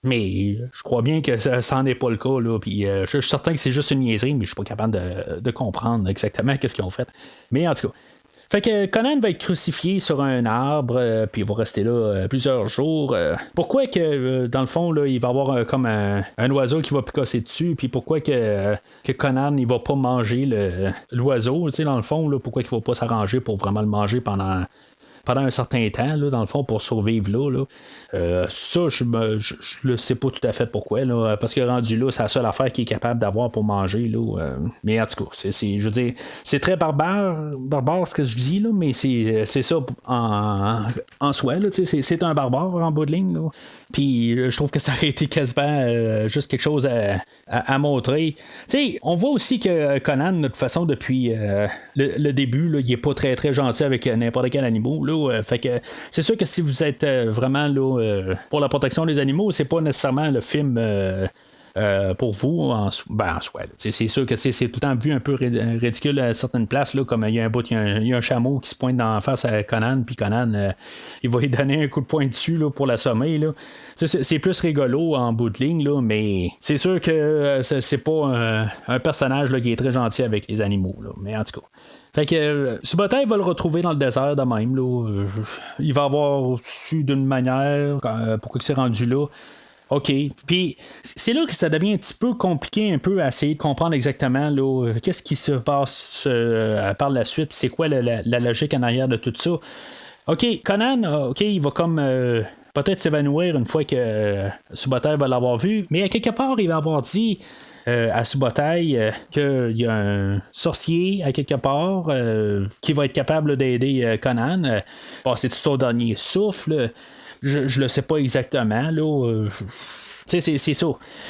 Mais je crois bien que ça n'en est pas le cas. Là, puis, je suis certain que c'est juste une niaiserie, mais je suis pas capable de comprendre exactement qu'est-ce qu'ils ont fait. Mais en tout cas. Fait que Conan va être crucifié sur un arbre, puis il va rester là plusieurs jours. Pourquoi que, dans le fond, là, il va y avoir comme un oiseau qui va picasser dessus, puis pourquoi que Conan, il va pas manger l'oiseau, tu sais, dans le fond, là, pourquoi il va pas s'arranger pour vraiment le manger pendant un certain temps, là, dans le fond, pour survivre là. Ça, je ne sais pas tout à fait pourquoi, là, parce que rendu là, c'est la seule affaire qu'il est capable d'avoir pour manger. Là, mais en tout cas, je veux dire, c'est très barbare ce que je dis, là, mais c'est ça en soi. Là, c'est un barbare en bout de ligne. Là. Puis je trouve que ça aurait été quasiment juste quelque chose à montrer. T'sais, on voit aussi que Conan, de toute façon, depuis le début, là, il est pas très très gentil avec n'importe quel animal. Là, fait que c'est sûr que si vous êtes vraiment là, pour la protection des animaux, c'est pas nécessairement le film pour vous en soi. C'est sûr que c'est tout le temps vu un peu ridicule à certaines places, là, comme il y a un bout, il y a un chameau qui se pointe en face à Conan, puis Conan il va lui donner un coup de poing dessus là, pour l'assommer. Là. C'est plus rigolo en bout de ligne, là, mais c'est sûr que c'est pas un personnage là, qui est très gentil avec les animaux. Là, mais en tout cas. Fait que Subotai va le retrouver dans le désert de même. Là. Il va avoir su d'une manière pourquoi il s'est rendu là. OK. Puis c'est là que ça devient un petit peu compliqué un peu à essayer de comprendre exactement là, qu'est-ce qui se passe par la suite, c'est quoi la logique en arrière de tout ça. OK, Conan, OK, il va comme peut-être s'évanouir une fois que Subotai va l'avoir vu, mais à quelque part, il va avoir dit à Subotai qu'il y a un sorcier à quelque part qui va être capable d'aider Conan. Bon, c'est tout son dernier souffle. Je le sais pas exactement, là. C'est ça.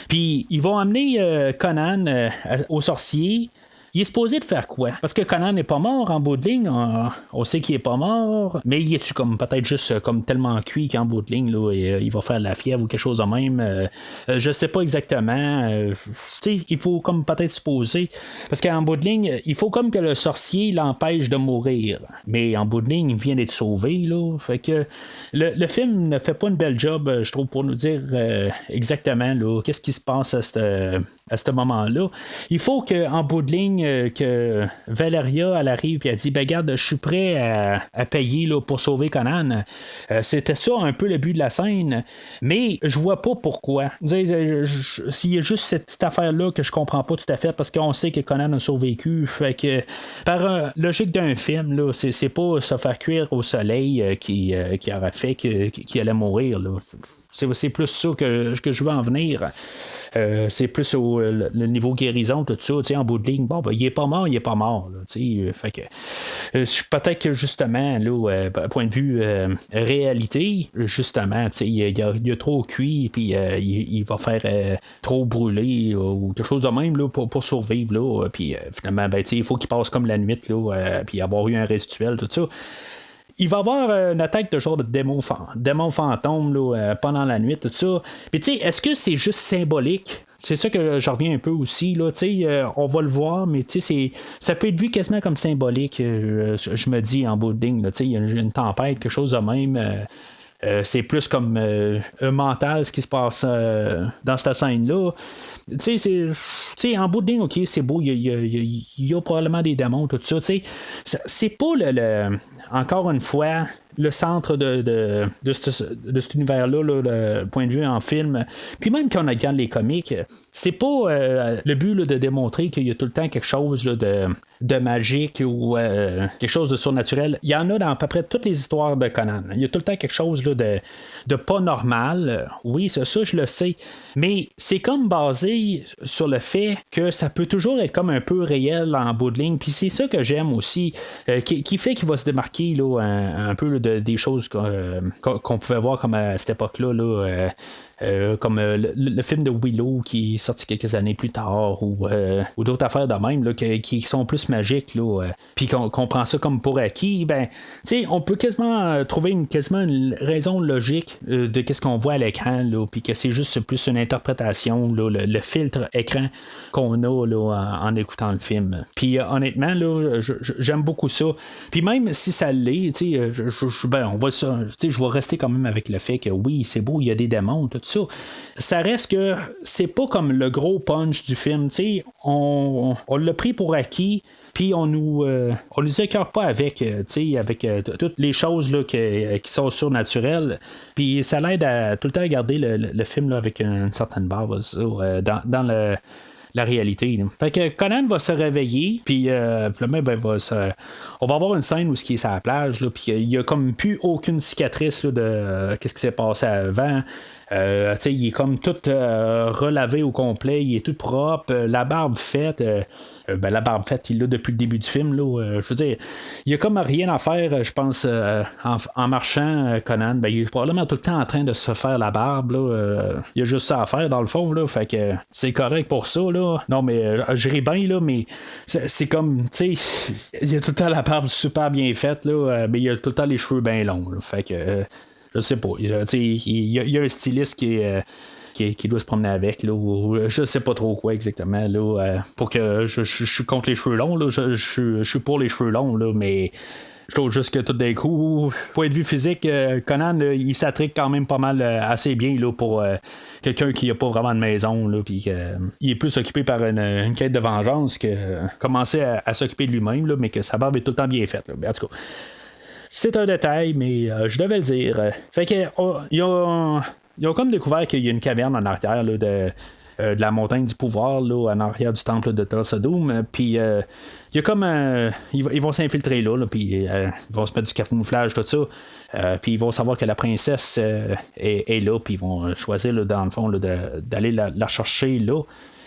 Puis, ils vont amener Conan au sorcier. Il est supposé de faire quoi? Parce que Conan n'est pas mort en bout de ligne. On sait qu'il est pas mort. Mais il est-tu comme peut-être juste comme tellement cuit qu'en bout de ligne, là, il va faire de la fièvre ou quelque chose de même? Je sais pas exactement. Il faut comme peut-être supposer. Parce qu'en bout de ligne, il faut comme que le sorcier l'empêche de mourir. Mais en bout de ligne, il vient d'être sauvé. Là. Fait que le film ne fait pas une belle job, je trouve, pour nous dire exactement là, qu'est-ce qui se passe à ce moment-là. Il faut qu'en bout de ligne, que Valeria elle arrive et elle dit ben regarde, je suis prêt à payer là, pour sauver Conan. C'était ça un peu le but de la scène, mais je vois pas pourquoi. S'il y a juste cette petite affaire là que je comprends pas tout à fait, parce qu'on sait que Conan a survécu, fait que par logique d'un film là, c'est pas se faire cuire au soleil qui aurait fait qu'il allait mourir là. C'est plus ça que je veux en venir. C'est plus le niveau guérison, tout ça, en bout de ligne. Bon, ben, il est pas mort. Là, fait que peut-être que justement, là, point de vue réalité, justement, il a trop cuit, puis il va faire trop brûler ou quelque chose de même là, pour survivre. Là, puis finalement, ben, il faut qu'il passe comme la nuit, là, puis avoir eu un rituel, tout ça. Il va y avoir une attaque de genre de démon fantôme là, pendant la nuit, tout ça. Puis tu sais, est-ce que c'est juste symbolique? C'est ça que je reviens un peu aussi. Là, on va le voir, mais ça peut être vu quasiment comme symbolique. Je me dis en bout de ligne, il y a une tempête, quelque chose de même. c'est plus comme mental ce qui se passe dans cette scène-là. Tu sais, en bout de ligne, ok, c'est beau, il y a probablement des démons, tout ça. C'est pas encore une fois le centre de cet univers-là, le point de vue en film. Puis même quand on regarde les comics, c'est pas le but de démontrer qu'il y a tout le temps quelque chose de magique ou quelque chose de surnaturel. Il y en a dans à peu près toutes les histoires de Conan. Il y a tout le temps quelque chose de pas normal. Oui, c'est ça, je le sais. Mais c'est comme basé sur le fait que ça peut toujours être comme un peu réel en bout de ligne. Puis c'est ça que j'aime aussi, qui fait qu'il va se démarquer là, un peu des choses qu'on pouvait voir comme à cette époque-là. Comme le film de Willow qui est sorti quelques années plus tard ou d'autres affaires de même là, qui sont plus magiques puis qu'on prend ça comme pour acquis, ben on peut quasiment trouver quasiment une raison logique de qu'est-ce qu'on voit à l'écran puis que c'est juste plus une interprétation le filtre écran qu'on a en écoutant le film. Puis honnêtement j'aime beaucoup ça. Puis même si ça l'est, on va ça, je vais rester quand même avec le fait que oui, c'est beau, il y a des démons, tout ça reste que c'est pas comme le gros punch du film. On l'a pris pour acquis, puis on nous écœure pas avec toutes les choses qui sont surnaturelles. Puis ça l'aide à tout le temps garder le film avec une certaine base dans la réalité. Fait que Conan va se réveiller, puis on va avoir une scène où il est sur la plage, puis il n'y a comme plus aucune cicatrice de qu'est-ce qui s'est passé avant. Il est comme tout relavé au complet, il est tout propre, la barbe faite. La barbe faite, il l'a depuis le début du film. Je veux dire, il n'y a comme rien à faire, je pense, en marchant, Conan. Il est probablement tout le temps en train de se faire la barbe. Il y a juste ça à faire, dans le fond. Fait que c'est correct pour ça. Non, mais je ris bien, mais c'est comme, tu sais, il y a tout le temps la barbe super bien faite, mais il y a tout le temps les cheveux bien longs. Fait que, je sais pas. Il y a un styliste qui doit se promener avec, ou je sais pas trop quoi exactement, pour que je suis contre les cheveux longs, je suis pour les cheveux longs, mais je trouve juste que tout d'un coup, point de vue physique, Conan, il s'attrique quand même pas mal assez bien pour quelqu'un qui n'a pas vraiment de maison, puis il est plus occupé par une quête de vengeance que commencer à s'occuper de lui-même, mais que sa barbe est tout le temps bien faite. En tout cas, c'est un détail, mais je devais le dire. Fait que ils ont comme découvert qu'il y a une caverne en arrière de la montagne du pouvoir, en arrière du temple de Thulsa Doom. Puis il y a comme ils vont s'infiltrer puis ils vont se mettre du camouflage, tout ça. Puis ils vont savoir que la princesse est là, puis ils vont choisir dans le fond d'aller la chercher là.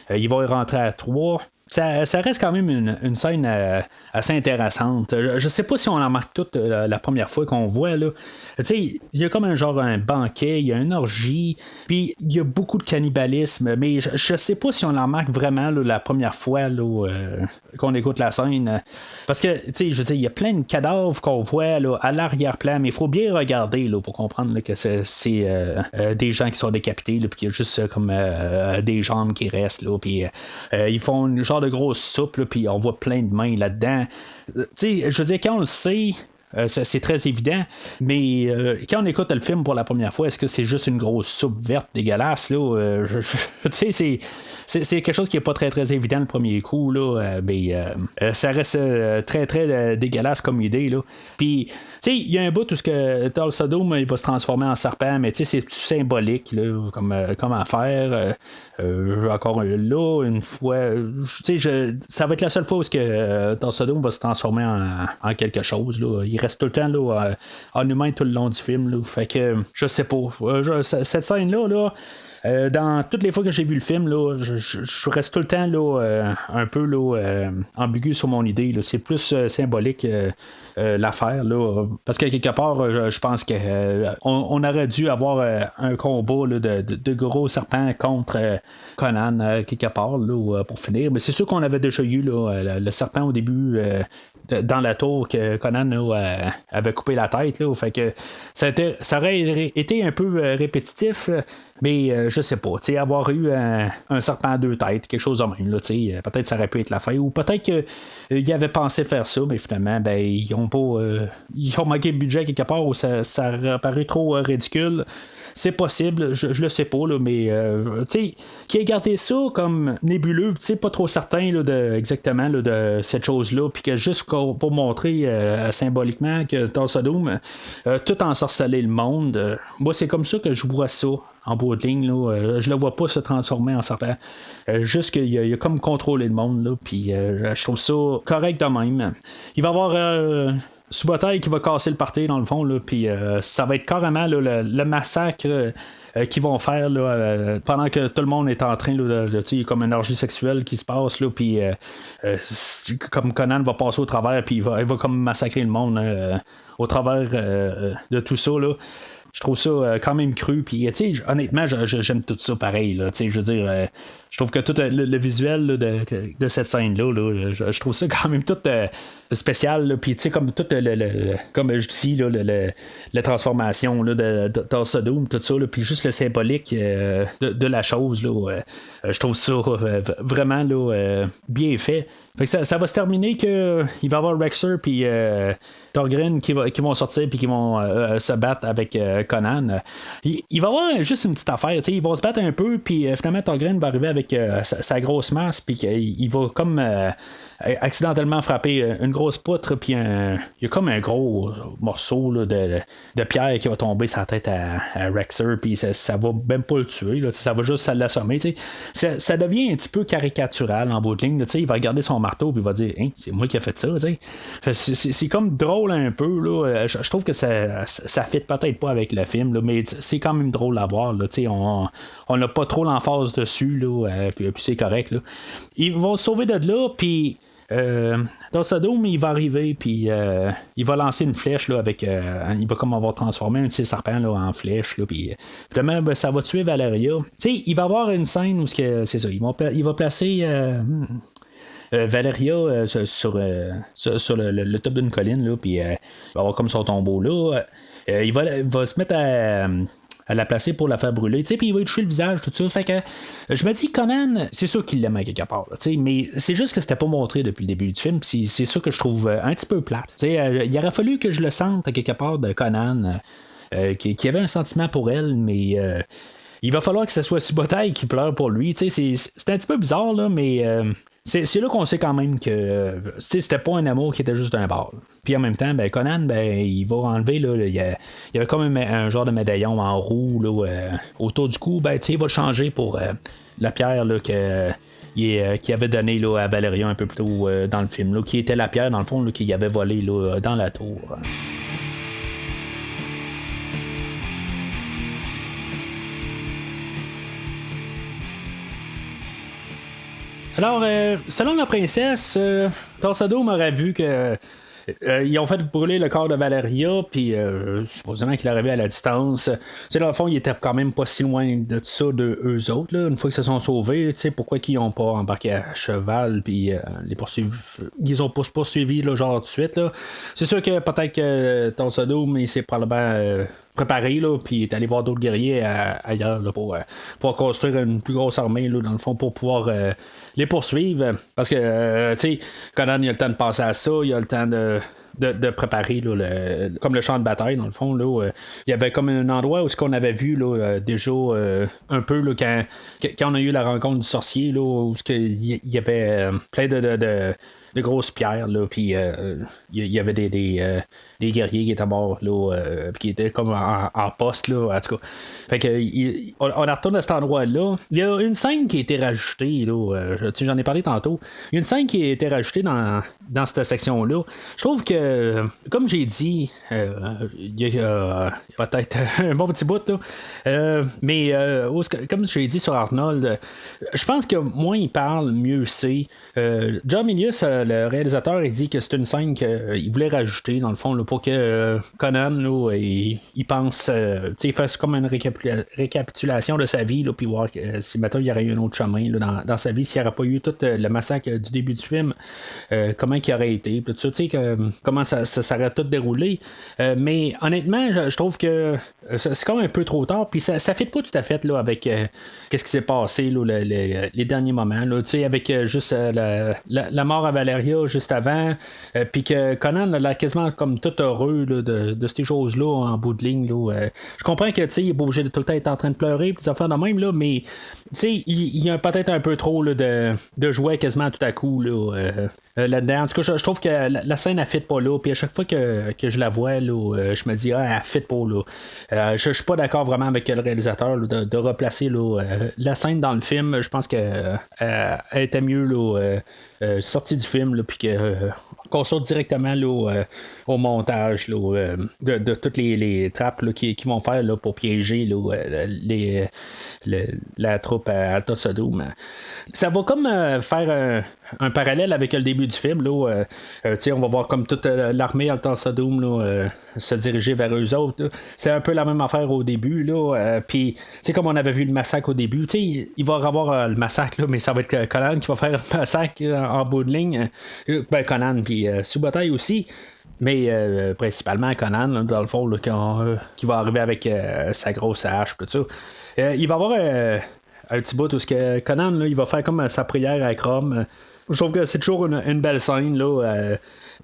Ils vont y rentrer à 3. Ça reste quand même une scène assez intéressante. Je sais pas si on en remarque toute la première fois qu'on voit. Il y a comme un banquet, il y a une orgie, puis il y a beaucoup de cannibalisme, mais je sais pas si on en remarque vraiment la première fois qu'on écoute la scène. Parce que, je veux dire, il y a plein de cadavres qu'on voit à l'arrière-plan, mais il faut bien regarder pour comprendre que c'est des gens qui sont décapités, puis qu'il y a juste comme des jambes qui restent, puis ils font une genre de grosse soupe, puis on voit plein de mains là-dedans. Je veux dire, quand on le sait, c'est très évident, mais quand on écoute le film pour la première fois, est-ce que c'est juste une grosse soupe verte dégueulasse? C'est quelque chose qui n'est pas très très évident le premier coup, mais ça reste très très dégueulasse comme idée. Puis, il y a un bout où Thulsa Doom il va se transformer en serpent, mais c'est symbolique comme affaire. Encore là, une fois, ça va être la seule fois où Thulsa Doom va se transformer en quelque chose. Il reste tout le temps en humain tout le long du film. Fait que je sais pas. Cette scène-là, dans toutes les fois que j'ai vu le film, je reste tout le temps un peu ambigu sur mon idée. C'est plus symbolique l'affaire. Parce que quelque part, je pense qu'on aurait dû avoir un combat de gros serpents contre Conan quelque part pour finir. Mais c'est sûr qu'on avait déjà eu le serpent au début. Dans la tour que Conan avait coupé la tête. Là, fait que ça aurait été un peu répétitif. Mais je sais pas, avoir eu un serpent à deux têtes, quelque chose de même, là, peut-être ça aurait pu être la fin, ou peut-être qu'ils avaient pensé faire ça, mais finalement, ben, ils ont pas. Ils ont manqué de budget quelque part, ou ça aurait paru trop ridicule. C'est possible, je le sais pas, là, mais qui a gardé ça comme nébuleux, pas trop certain là, exactement là, de cette chose-là, puis que juste pour montrer symboliquement que Tulsa Doom tout ensorcelé le monde. Moi, c'est comme ça que je vois ça. En bout de ligne, là, je le vois pas se transformer en serpent. Juste qu'il a comme contrôlé le monde, là, puis je trouve ça correct de même. Il va y avoir Subotai qui va casser le party dans le fond, là, puis ça va être carrément là, le massacre qu'ils vont faire là, pendant que tout le monde est en train il y a comme une orgie sexuelle qui se passe là, puis comme Conan va passer au travers, puis il va comme massacrer le monde au travers de tout ça là. Je trouve ça quand même cru. Puis, honnêtement, j'aime tout ça pareil. Là, je veux dire, je trouve que tout le visuel là, de cette scène-là, là, je trouve ça quand même tout spécial. Puis, comme tout comme je dis, là, la transformation là, de Tulsa Doom, tout ça. Puis, juste le symbolique de la chose. Là, je trouve ça vraiment là, bien fait. Fait que ça va se terminer qu'il va y avoir Rexer puis Thorgrim qui vont sortir puis qui vont se battre avec Conan. Il va y avoir juste une petite affaire. Ils vont se battre un peu puis finalement Thorgrim va arriver avec sa grosse masse puis il va comme accidentellement frapper une grosse poutre puis il y a comme un gros morceau là, de pierre qui va tomber sur la tête à Rexer puis ça va même pas le tuer. Là, ça va juste l'assommer. Ça devient un petit peu caricatural en bout de ligne. Il va regarder son marteau puis il va dire hein, c'est moi qui ai fait ça. C'est comme drôle un peu. Là. Je trouve que ça fit peut-être pas avec le film, là, mais c'est quand même drôle à voir. Là. On n'a pas trop l'emphase dessus, là, puis c'est correct. Là. Ils vont se sauver de là, puis Tulsa Doom, il va arriver, puis il va lancer une flèche là, avec. Il va comme avoir transformé un de ses serpents là, en flèche, puis évidemment, ben, ça va tuer Valeria. Il va y avoir une scène où c'est ça, il va placer. Valeria sur le top d'une colline, puis il va avoir comme son tombeau là. Il va se mettre à la placer pour la faire brûler, puis il va lui toucher le visage, tout ça. Fait que je me dis, Conan, c'est sûr qu'il l'aime à quelque part, là, mais c'est juste que c'était pas montré depuis le début du film, puis c'est ça que je trouve un petit peu plate. Il aurait fallu que je le sente à quelque part de Conan, qui avait un sentiment pour elle, mais il va falloir que ce soit Subotai qui pleure pour lui. C'est un petit peu bizarre, là, mais c'est là qu'on sait quand même que c'était pas un amour qui était juste un bar. Puis en même temps, ben, Conan, ben, il va enlever, là, il y avait comme un genre de médaillon en roue là, autour du cou. Ben, il va le changer pour la pierre là, qu'il avait donné là, à Valeria un peu plus tôt dans le film, là, qui était la pierre, dans le fond, là, qu'il avait volé là, dans la tour. Alors, selon la princesse, Tulsa Doom aurait vu que ils ont fait brûler le corps de Valeria, puis supposément qu'il arrivait à la distance. Dans le fond, il était quand même pas si loin de ça de eux autres. Là. Une fois qu'ils se sont sauvés, pourquoi ils n'ont pas embarqué à cheval, puis les poursuivre. Ils ont pas se poursuivi là, genre tout de suite. Là. C'est sûr que peut-être que Tulsa Doom, il s'est probablement préparé, là, puis est allé voir d'autres guerriers ailleurs là, pour construire une plus grosse armée, là, dans le fond, pour pouvoir les poursuivre. Parce que, Conan, il a le temps de penser à ça, il a le temps de préparer là, comme le champ de bataille, dans le fond. Là, il y avait comme un endroit où ce qu'on avait vu là, déjà un peu là, quand on a eu la rencontre du sorcier, là, où il y avait plein de grosses pierres, là, puis il y avait des guerriers qui étaient morts, là, qui étaient comme en poste, là, en tout cas. Fait que, on retourne à cet endroit-là. Il y a une scène qui a été rajoutée, là, j'en ai parlé tantôt. Il y a une scène qui a été rajoutée dans cette section-là. Je trouve que, comme j'ai dit, il y a peut-être un bon petit bout, là, mais comme j'ai dit sur Arnold, je pense que moins il parle, mieux c'est. John Milius, le réalisateur, il dit que c'est une scène qu'il voulait rajouter, dans le fond, là, pour que Conan, là, il pense, il fasse comme une récapitulation de sa vie, puis voir que si maintenant il y aurait eu un autre chemin là, dans sa vie, s'il n'y aurait pas eu tout le massacre du début du film, comment il aurait été, tout ça, comment comment ça s'aurait tout déroulé. Mais honnêtement, je trouve que c'est comme un peu trop tard. Puis ça ne fit pas tout à fait là, avec qu'est-ce qui s'est passé là, les derniers moments. Là, avec juste la mort à Valeria juste avant. Puis que Conan a l'air quasiment comme tout heureux là, de ces choses-là en bout de ligne. Là, je comprends que il est pas obligé de tout le temps être en train de pleurer. Puis des affaires de même. Là, mais il y a peut-être un peu trop là, de jouets quasiment tout à coup. Là-dedans. En tout cas, je trouve que la scène, elle fit pas là. Puis à chaque fois que je la vois, là, je me dis, elle fit pas là. Je suis pas d'accord vraiment avec le réalisateur là, de replacer là, la scène dans le film. Je pense qu'elle était mieux là, sortie du film, là, puis qu'on saute directement là, au montage là, de toutes les trappes là, qui vont faire là, pour piéger là, la troupe à Alta Sodom. Ça va comme faire un parallèle avec le début du film. Là, on va voir comme toute l'armée Alta Sodom là, se diriger vers eux autres. Là. C'est un peu la même affaire au début. Puis, comme on avait vu le massacre au début, il va y avoir le massacre, là, mais ça va être Conan qui va faire le massacre en bout de ligne. Conan, puis Subotai aussi. Mais principalement Conan, là, dans le fond, là, qui va arriver avec sa grosse hache, tout ça. Il va y avoir un petit bout où Conan, là, il va faire comme sa prière à Chrome. Je trouve que c'est toujours une belle scène. Là,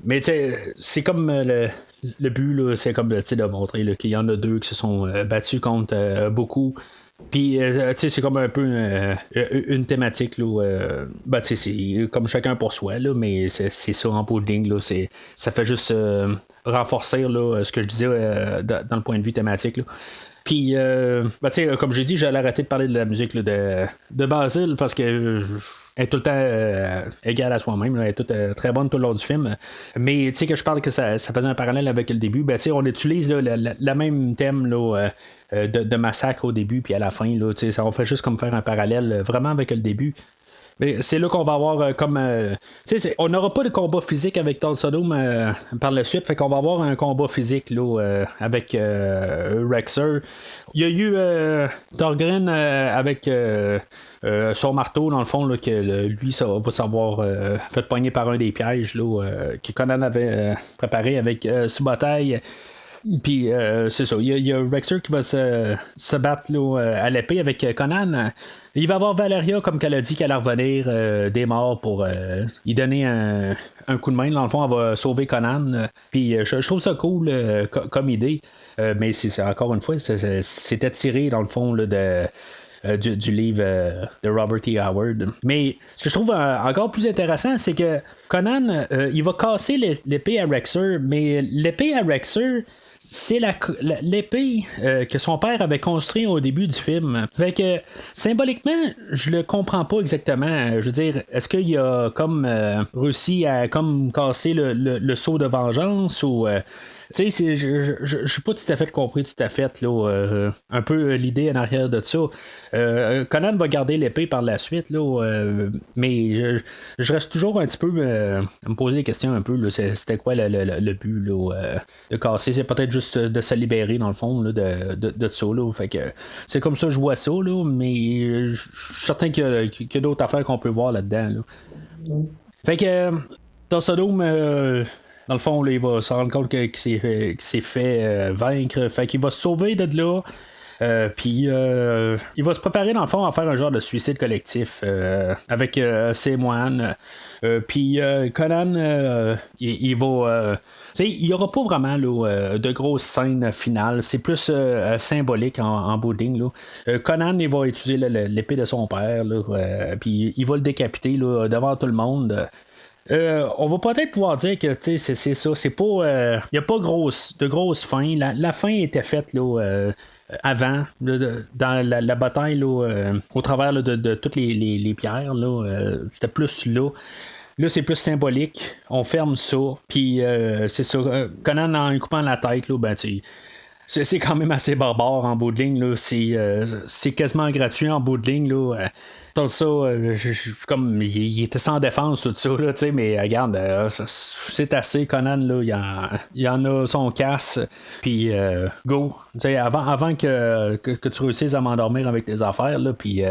mais c'est comme le but, là, c'est comme de montrer là, qu'il y en a deux qui se sont battus contre beaucoup. Puis, c'est comme un peu une thématique. Là, c'est comme chacun pour soi, là, mais c'est ça en bout de ligne. Là, ça fait juste renforcer là, ce que je disais dans le point de vue thématique. Là. Puis, comme j'ai dit, j'allais arrêter de parler de la musique là, de Basile parce que elle est tout le temps égale à soi-même. Elle est toute très bonne tout le long du film. Mais que je parle que ça faisait un parallèle avec le début. On utilise là, la même thème là, de massacre au début puis à la fin. Là, ça, on fait juste comme faire un parallèle vraiment avec le début. Mais c'est là qu'on va avoir comme. On n'aura pas de combat physique avec Tulsa Sodom par la suite. Fait qu'on va avoir un combat physique là, avec Rexer. Il y a eu Thorgren avec son marteau, dans le fond, là, que lui, ça va savoir fait pogner par un des pièges là, que Conan avait préparé avec Subotai. Puis c'est ça, il y a Rexer qui va se battre là, à l'épée avec Conan. Il va avoir Valeria, comme qu'elle a dit, qu'elle allait revenir des morts pour y donner un coup de main. Dans le fond, elle va sauver Conan. Puis je trouve ça cool comme idée. Mais c'est encore une fois, c'était tiré dans le fond là, du livre de Robert E. Howard. Mais ce que je trouve encore plus intéressant, c'est que Conan, il va casser l'épée à Rexer, mais l'épée à Rexer, c'est l'épée que son père avait construite au début du film. Fait que symboliquement, je le comprends pas exactement. Je veux dire, est-ce qu'il a comme réussi à comme casser le sceau de vengeance ou tu sais, je suis pas tout à fait compris, tout à fait, là, un peu l'idée en arrière de ça. Conan va garder l'épée par la suite, là, mais je reste toujours un petit peu à me poser des questions un peu. Là, c'était quoi le but là, de casser? C'est peut-être juste de se libérer, dans le fond, là, de ça. Là, fait que c'est comme ça que je vois ça, là, mais je suis certain qu'il y a d'autres affaires qu'on peut voir là-dedans. Là. Fait que dans Sodome, dans le fond, là, il va se rendre compte qu'il s'est fait vaincre. Fait qu'il va se sauver de là. Puis il va se préparer dans le fond à faire un genre de suicide collectif avec ses moines. Puis Conan, il va. Il n'y aura pas vraiment là, de grosses scènes finales. C'est plus symbolique en bout de ligne. Conan, il va utiliser l'épée de son père. Puis il va le décapiter là, devant tout le monde. On va peut-être pouvoir dire que c'est ça, c'est pas. Il n'y a pas de grosse fin. La fin était faite là, avant, là, dans la bataille là, au travers là, de toutes les pierres. Là, c'était plus là. Là, c'est plus symbolique. On ferme ça. Puis c'est ça. Conan, en lui coupant la tête, là, ben, c'est quand même assez barbare en bout de ligne. Là. C'est quasiment gratuit en bout de ligne. Là. Tout ça, comme il était sans défense, tout ça, là, mais regarde, c'est assez. Conan, là, il en a son casse, puis go. Avant que tu réussisses à m'endormir avec tes affaires, puis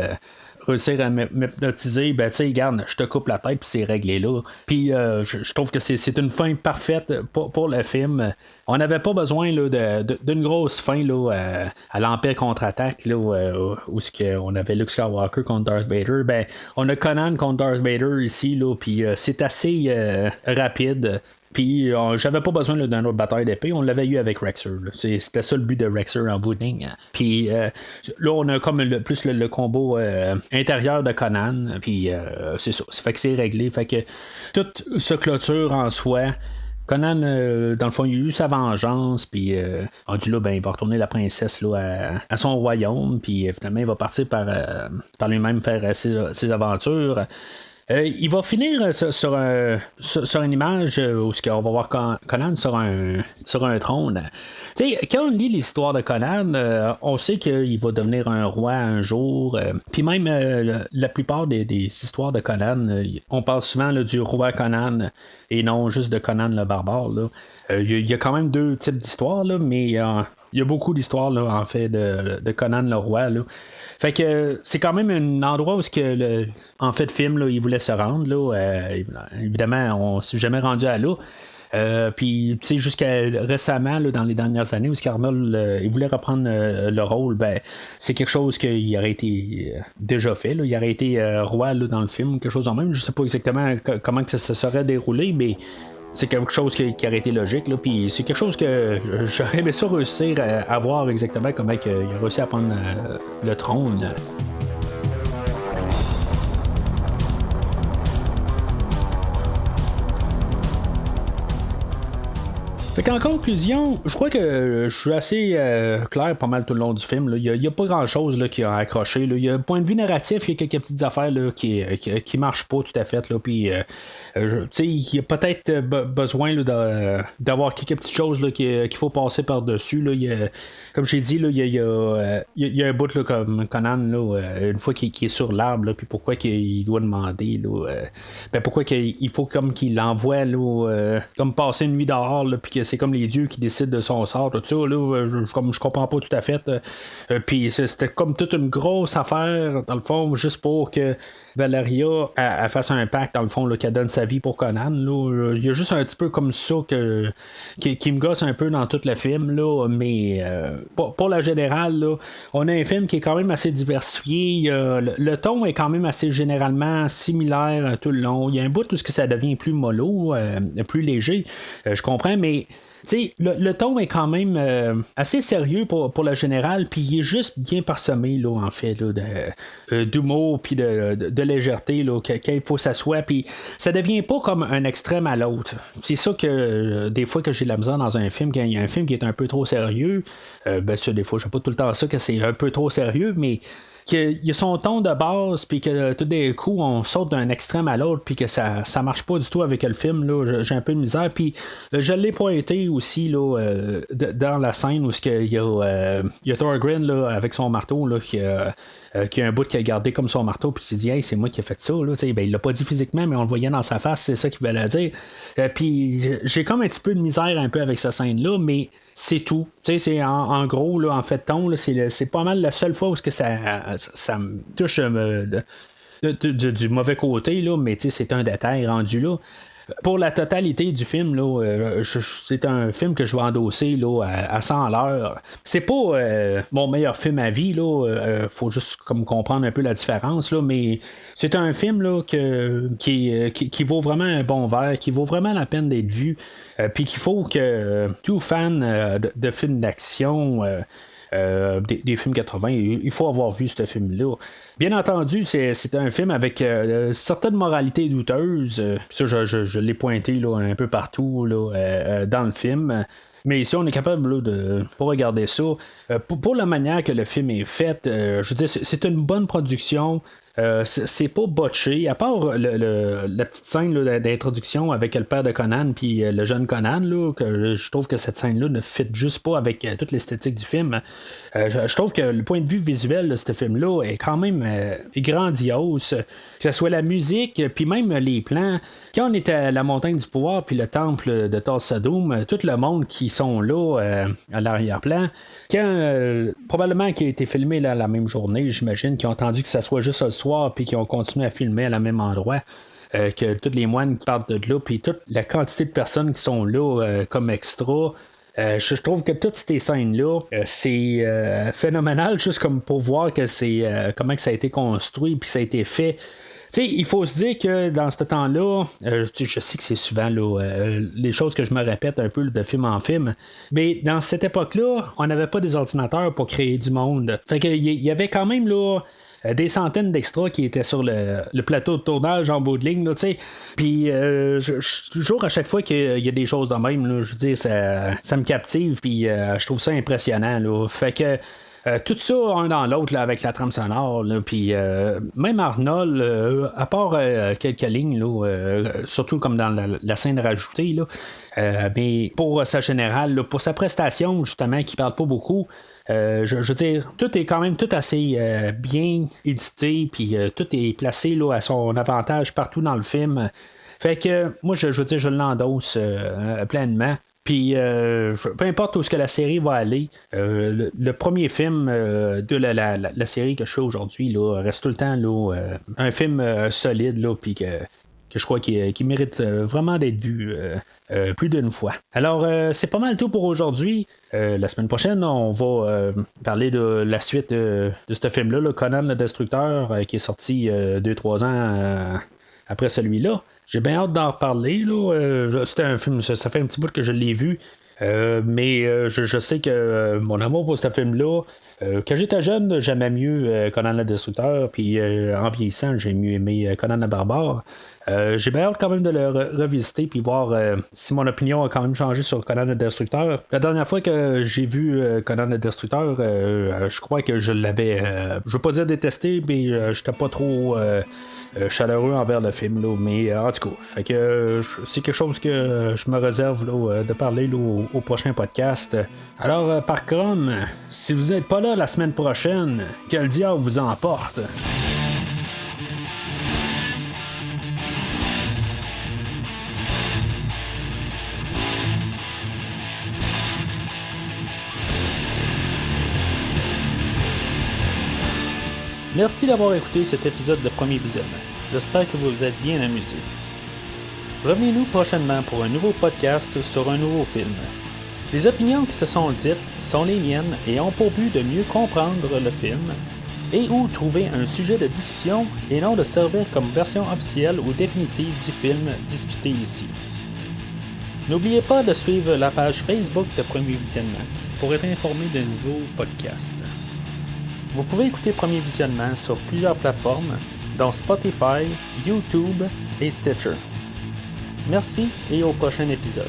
réussir à m'hypnotiser, ben tu sais, regarde, je te coupe la tête puis c'est réglé là. Puis je trouve que c'est une fin parfaite pour le film. On n'avait pas besoin là, d'une grosse fin là, à l'Empire contre-attaque là, où on avait Luke Skywalker contre Darth Vader. Ben, on a Conan contre Darth Vader ici, là, puis c'est assez rapide. Puis j'avais pas besoin là, d'une autre bataille d'épée, on l'avait eu avec Rexer. C'était ça le but de Rexer en bout de ligne. Puis là, on a comme plus le combo intérieur de Conan. Puis c'est ça. Ça fait que c'est réglé. Fait que toute ce clôture en soi. Conan, dans le fond, il a eu sa vengeance, puis rendu là, ben, il va retourner la princesse là, à son royaume, puis finalement, il va partir par lui-même faire ses aventures. Il va finir sur une image où on va voir Conan sur un trône. T'sais, quand on lit l'histoire de Conan, on sait qu'il va devenir un roi un jour. Puis même la plupart des histoires de Conan, on parle souvent là, du roi Conan et non juste de Conan le barbare. Il y a quand même deux types d'histoires, là, mais il y a beaucoup d'histoires là, en fait de Conan le roi. Là. Fait que c'est quand même un endroit où en fait, le film, là, il voulait se rendre. Là, évidemment, on s'est jamais rendu à là. Puis, tu sais, jusqu'à récemment, là, dans les dernières années, où Arnold il voulait reprendre le rôle, ben, c'est quelque chose qui aurait été déjà fait. Là. Il aurait été roi là, dans le film, quelque chose en même. Je sais pas exactement comment que ça se serait déroulé, mais c'est quelque chose qui aurait été logique. Là. Puis c'est quelque chose que j'aurais aimé ça réussir à voir exactement comment il a réussi à prendre le trône. Fait qu'en conclusion, je crois que je suis assez clair pas mal tout le long du film. Il n'y a pas grand chose là, qui a accroché. Là. Il y a un point de vue narratif, il y a quelques petites affaires là, qui marchent pas tout à fait. Là, puis, il y a peut-être besoin là, d'avoir quelques petites choses là, qu'il faut passer par-dessus. Là. Comme j'ai dit, il y a un bout là, comme Conan, là, une fois qu'il est sur l'arbre, puis pourquoi qu'il doit demander. Là, pourquoi qu'il faut comme qu'il l'envoie là, comme passer une nuit dehors, puis que c'est comme les dieux qui décident de son sort, tout ça, là, je comprends pas tout à fait. Puis c'était comme toute une grosse affaire, dans le fond, juste pour que Valeria elle fasse un pacte, dans le fond, là, qu'elle donne sa vie pour Conan. Là. Il y a juste un petit peu comme ça qui me gosse un peu dans tout le film, là, mais pour la générale, là, on a un film qui est quand même assez diversifié. Le ton est quand même assez généralement similaire tout le long. Il y a un bout où ça devient plus mollo, plus léger. Je comprends, mais le ton est quand même assez sérieux pour le général, puis il est juste bien parsemé, là, en fait, là, d'humour puis de légèreté, là, qu'il faut s'asseoir, puis ça devient pas comme un extrême à l'autre. C'est ça que des fois que j'ai de la misère dans un film, quand il y a un film qui est un peu trop sérieux, ça, des fois, j'ai pas tout le temps ça que c'est un peu trop sérieux, mais qu'il y a son ton de base, puis que tout d'un coup, on saute d'un extrême à l'autre, puis que ça marche pas du tout avec le film. Là, j'ai un peu de misère. Puis je l'ai pointé aussi là, dans la scène où il y a Thorgrim là, avec son marteau là, qui a un bout qui a gardé comme son marteau, puis il s'est dit, hey, c'est moi qui ai fait ça. Là. Ben, il l'a pas dit physiquement, mais on le voyait dans sa face, c'est ça qu'il voulait dire. Puis j'ai comme un petit peu de misère un peu avec cette scène-là, mais c'est tout. C'est en gros, là, en fait, ton, là, c'est pas mal la seule fois où ça me touche du mauvais côté, là, mais c'est un détail rendu là. Pour la totalité du film, là, c'est un film que je vais endosser là, à 100 à l'heure. C'est pas mon meilleur film à vie, là. Faut juste comme comprendre un peu la différence, là, mais c'est un film là, qui vaut vraiment un bon verre, qui vaut vraiment la peine d'être vu, puis qu'il faut que tout fan de films d'action... des films 80, il faut avoir vu ce film-là. Bien entendu, c'est un film avec certaines moralités douteuses. Ça, je l'ai pointé là, un peu partout là, dans le film. Mais ici, on est capable là, de pas regarder ça. Pour la manière que le film est fait, je veux dire, c'est une bonne production. C'est pas botché, à part la petite scène là, d'introduction avec le père de Conan puis le jeune Conan, là, que je trouve que cette scène-là ne fit juste pas avec toute l'esthétique du film. Je trouve que le point de vue visuel de ce film-là est quand même grandiose, que ce soit la musique, puis même les plans. Quand on est à la montagne du pouvoir puis le temple de Thor Sodom, tout le monde qui sont là à l'arrière-plan, quand probablement qui a été filmé là, la même journée, j'imagine, qui ont entendu que ça soit juste soir puis qu'ils ont continué à filmer à la même endroit. Que tous les moines qui partent de là, puis toute la quantité de personnes qui sont là comme extra. Je trouve que toutes ces scènes-là, c'est phénoménal, juste comme pour voir que c'est comment que ça a été construit puis que ça a été fait. T'sais, il faut se dire que dans ce temps-là, je sais que c'est souvent les choses que je me répète un peu de film en film, mais dans cette époque-là, on n'avait pas des ordinateurs pour créer du monde. Fait qu'il y avait quand même là, des centaines d'extras qui étaient sur le plateau de tournage en bout de ligne, tu sais. Puis toujours à chaque fois qu'il y a des choses de même, là, je veux dire, ça me captive, puis je trouve ça impressionnant, là. Fait que tout ça un dans l'autre là, avec la trame sonore, puis même Arnold, à part quelques lignes, là, surtout comme dans la scène rajoutée, là, mais pour sa générale, là, pour sa prestation justement qui parle pas beaucoup. Je veux dire, tout est quand même tout assez bien édité, puis tout est placé là, à son avantage partout dans le film. Fait que moi, je veux dire, je l'endosse pleinement. Puis, peu importe où ce que la série va aller, le premier film de la série que je fais aujourd'hui là, reste tout le temps là, un film solide, là, puis que je crois qu'il mérite vraiment d'être vu plus d'une fois. Alors, c'est pas mal tout pour aujourd'hui. La semaine prochaine, on va parler de la suite de ce film-là, là, Conan le Destructeur, qui est sorti 2-3 ans après celui-là. J'ai bien hâte d'en reparler. Là. C'était un film, ça fait un petit bout que je l'ai vu. Mais je sais que mon amour pour ce film-là, quand j'étais jeune, j'aimais mieux Conan le Destructeur, puis en vieillissant, j'ai mieux aimé Conan le Barbare. J'ai bien hâte quand même de le revisiter puis voir si mon opinion a quand même changé sur Conan le Destructeur. La dernière fois que j'ai vu Conan le Destructeur, je crois que je l'avais, je veux pas dire détesté, mais j'étais pas trop chaleureux envers le film, là, mais en tout cas, fait que c'est quelque chose que je me réserve là, de parler là, au prochain podcast. Alors, par contre, si vous n'êtes pas là la semaine prochaine, que le diable vous emporte. Merci d'avoir écouté cet épisode de Premier Visionnement. J'espère que vous vous êtes bien amusé. Revenez-nous prochainement pour un nouveau podcast sur un nouveau film. Les opinions qui se sont dites sont les miennes et ont pour but de mieux comprendre le film et ou trouver un sujet de discussion et non de servir comme version officielle ou définitive du film discuté ici. N'oubliez pas de suivre la page Facebook de Premier Visionnement pour être informé de nouveaux podcasts. Vous pouvez écouter Premier Visionnement sur plusieurs plateformes, dont Spotify, YouTube et Stitcher. Merci et au prochain épisode.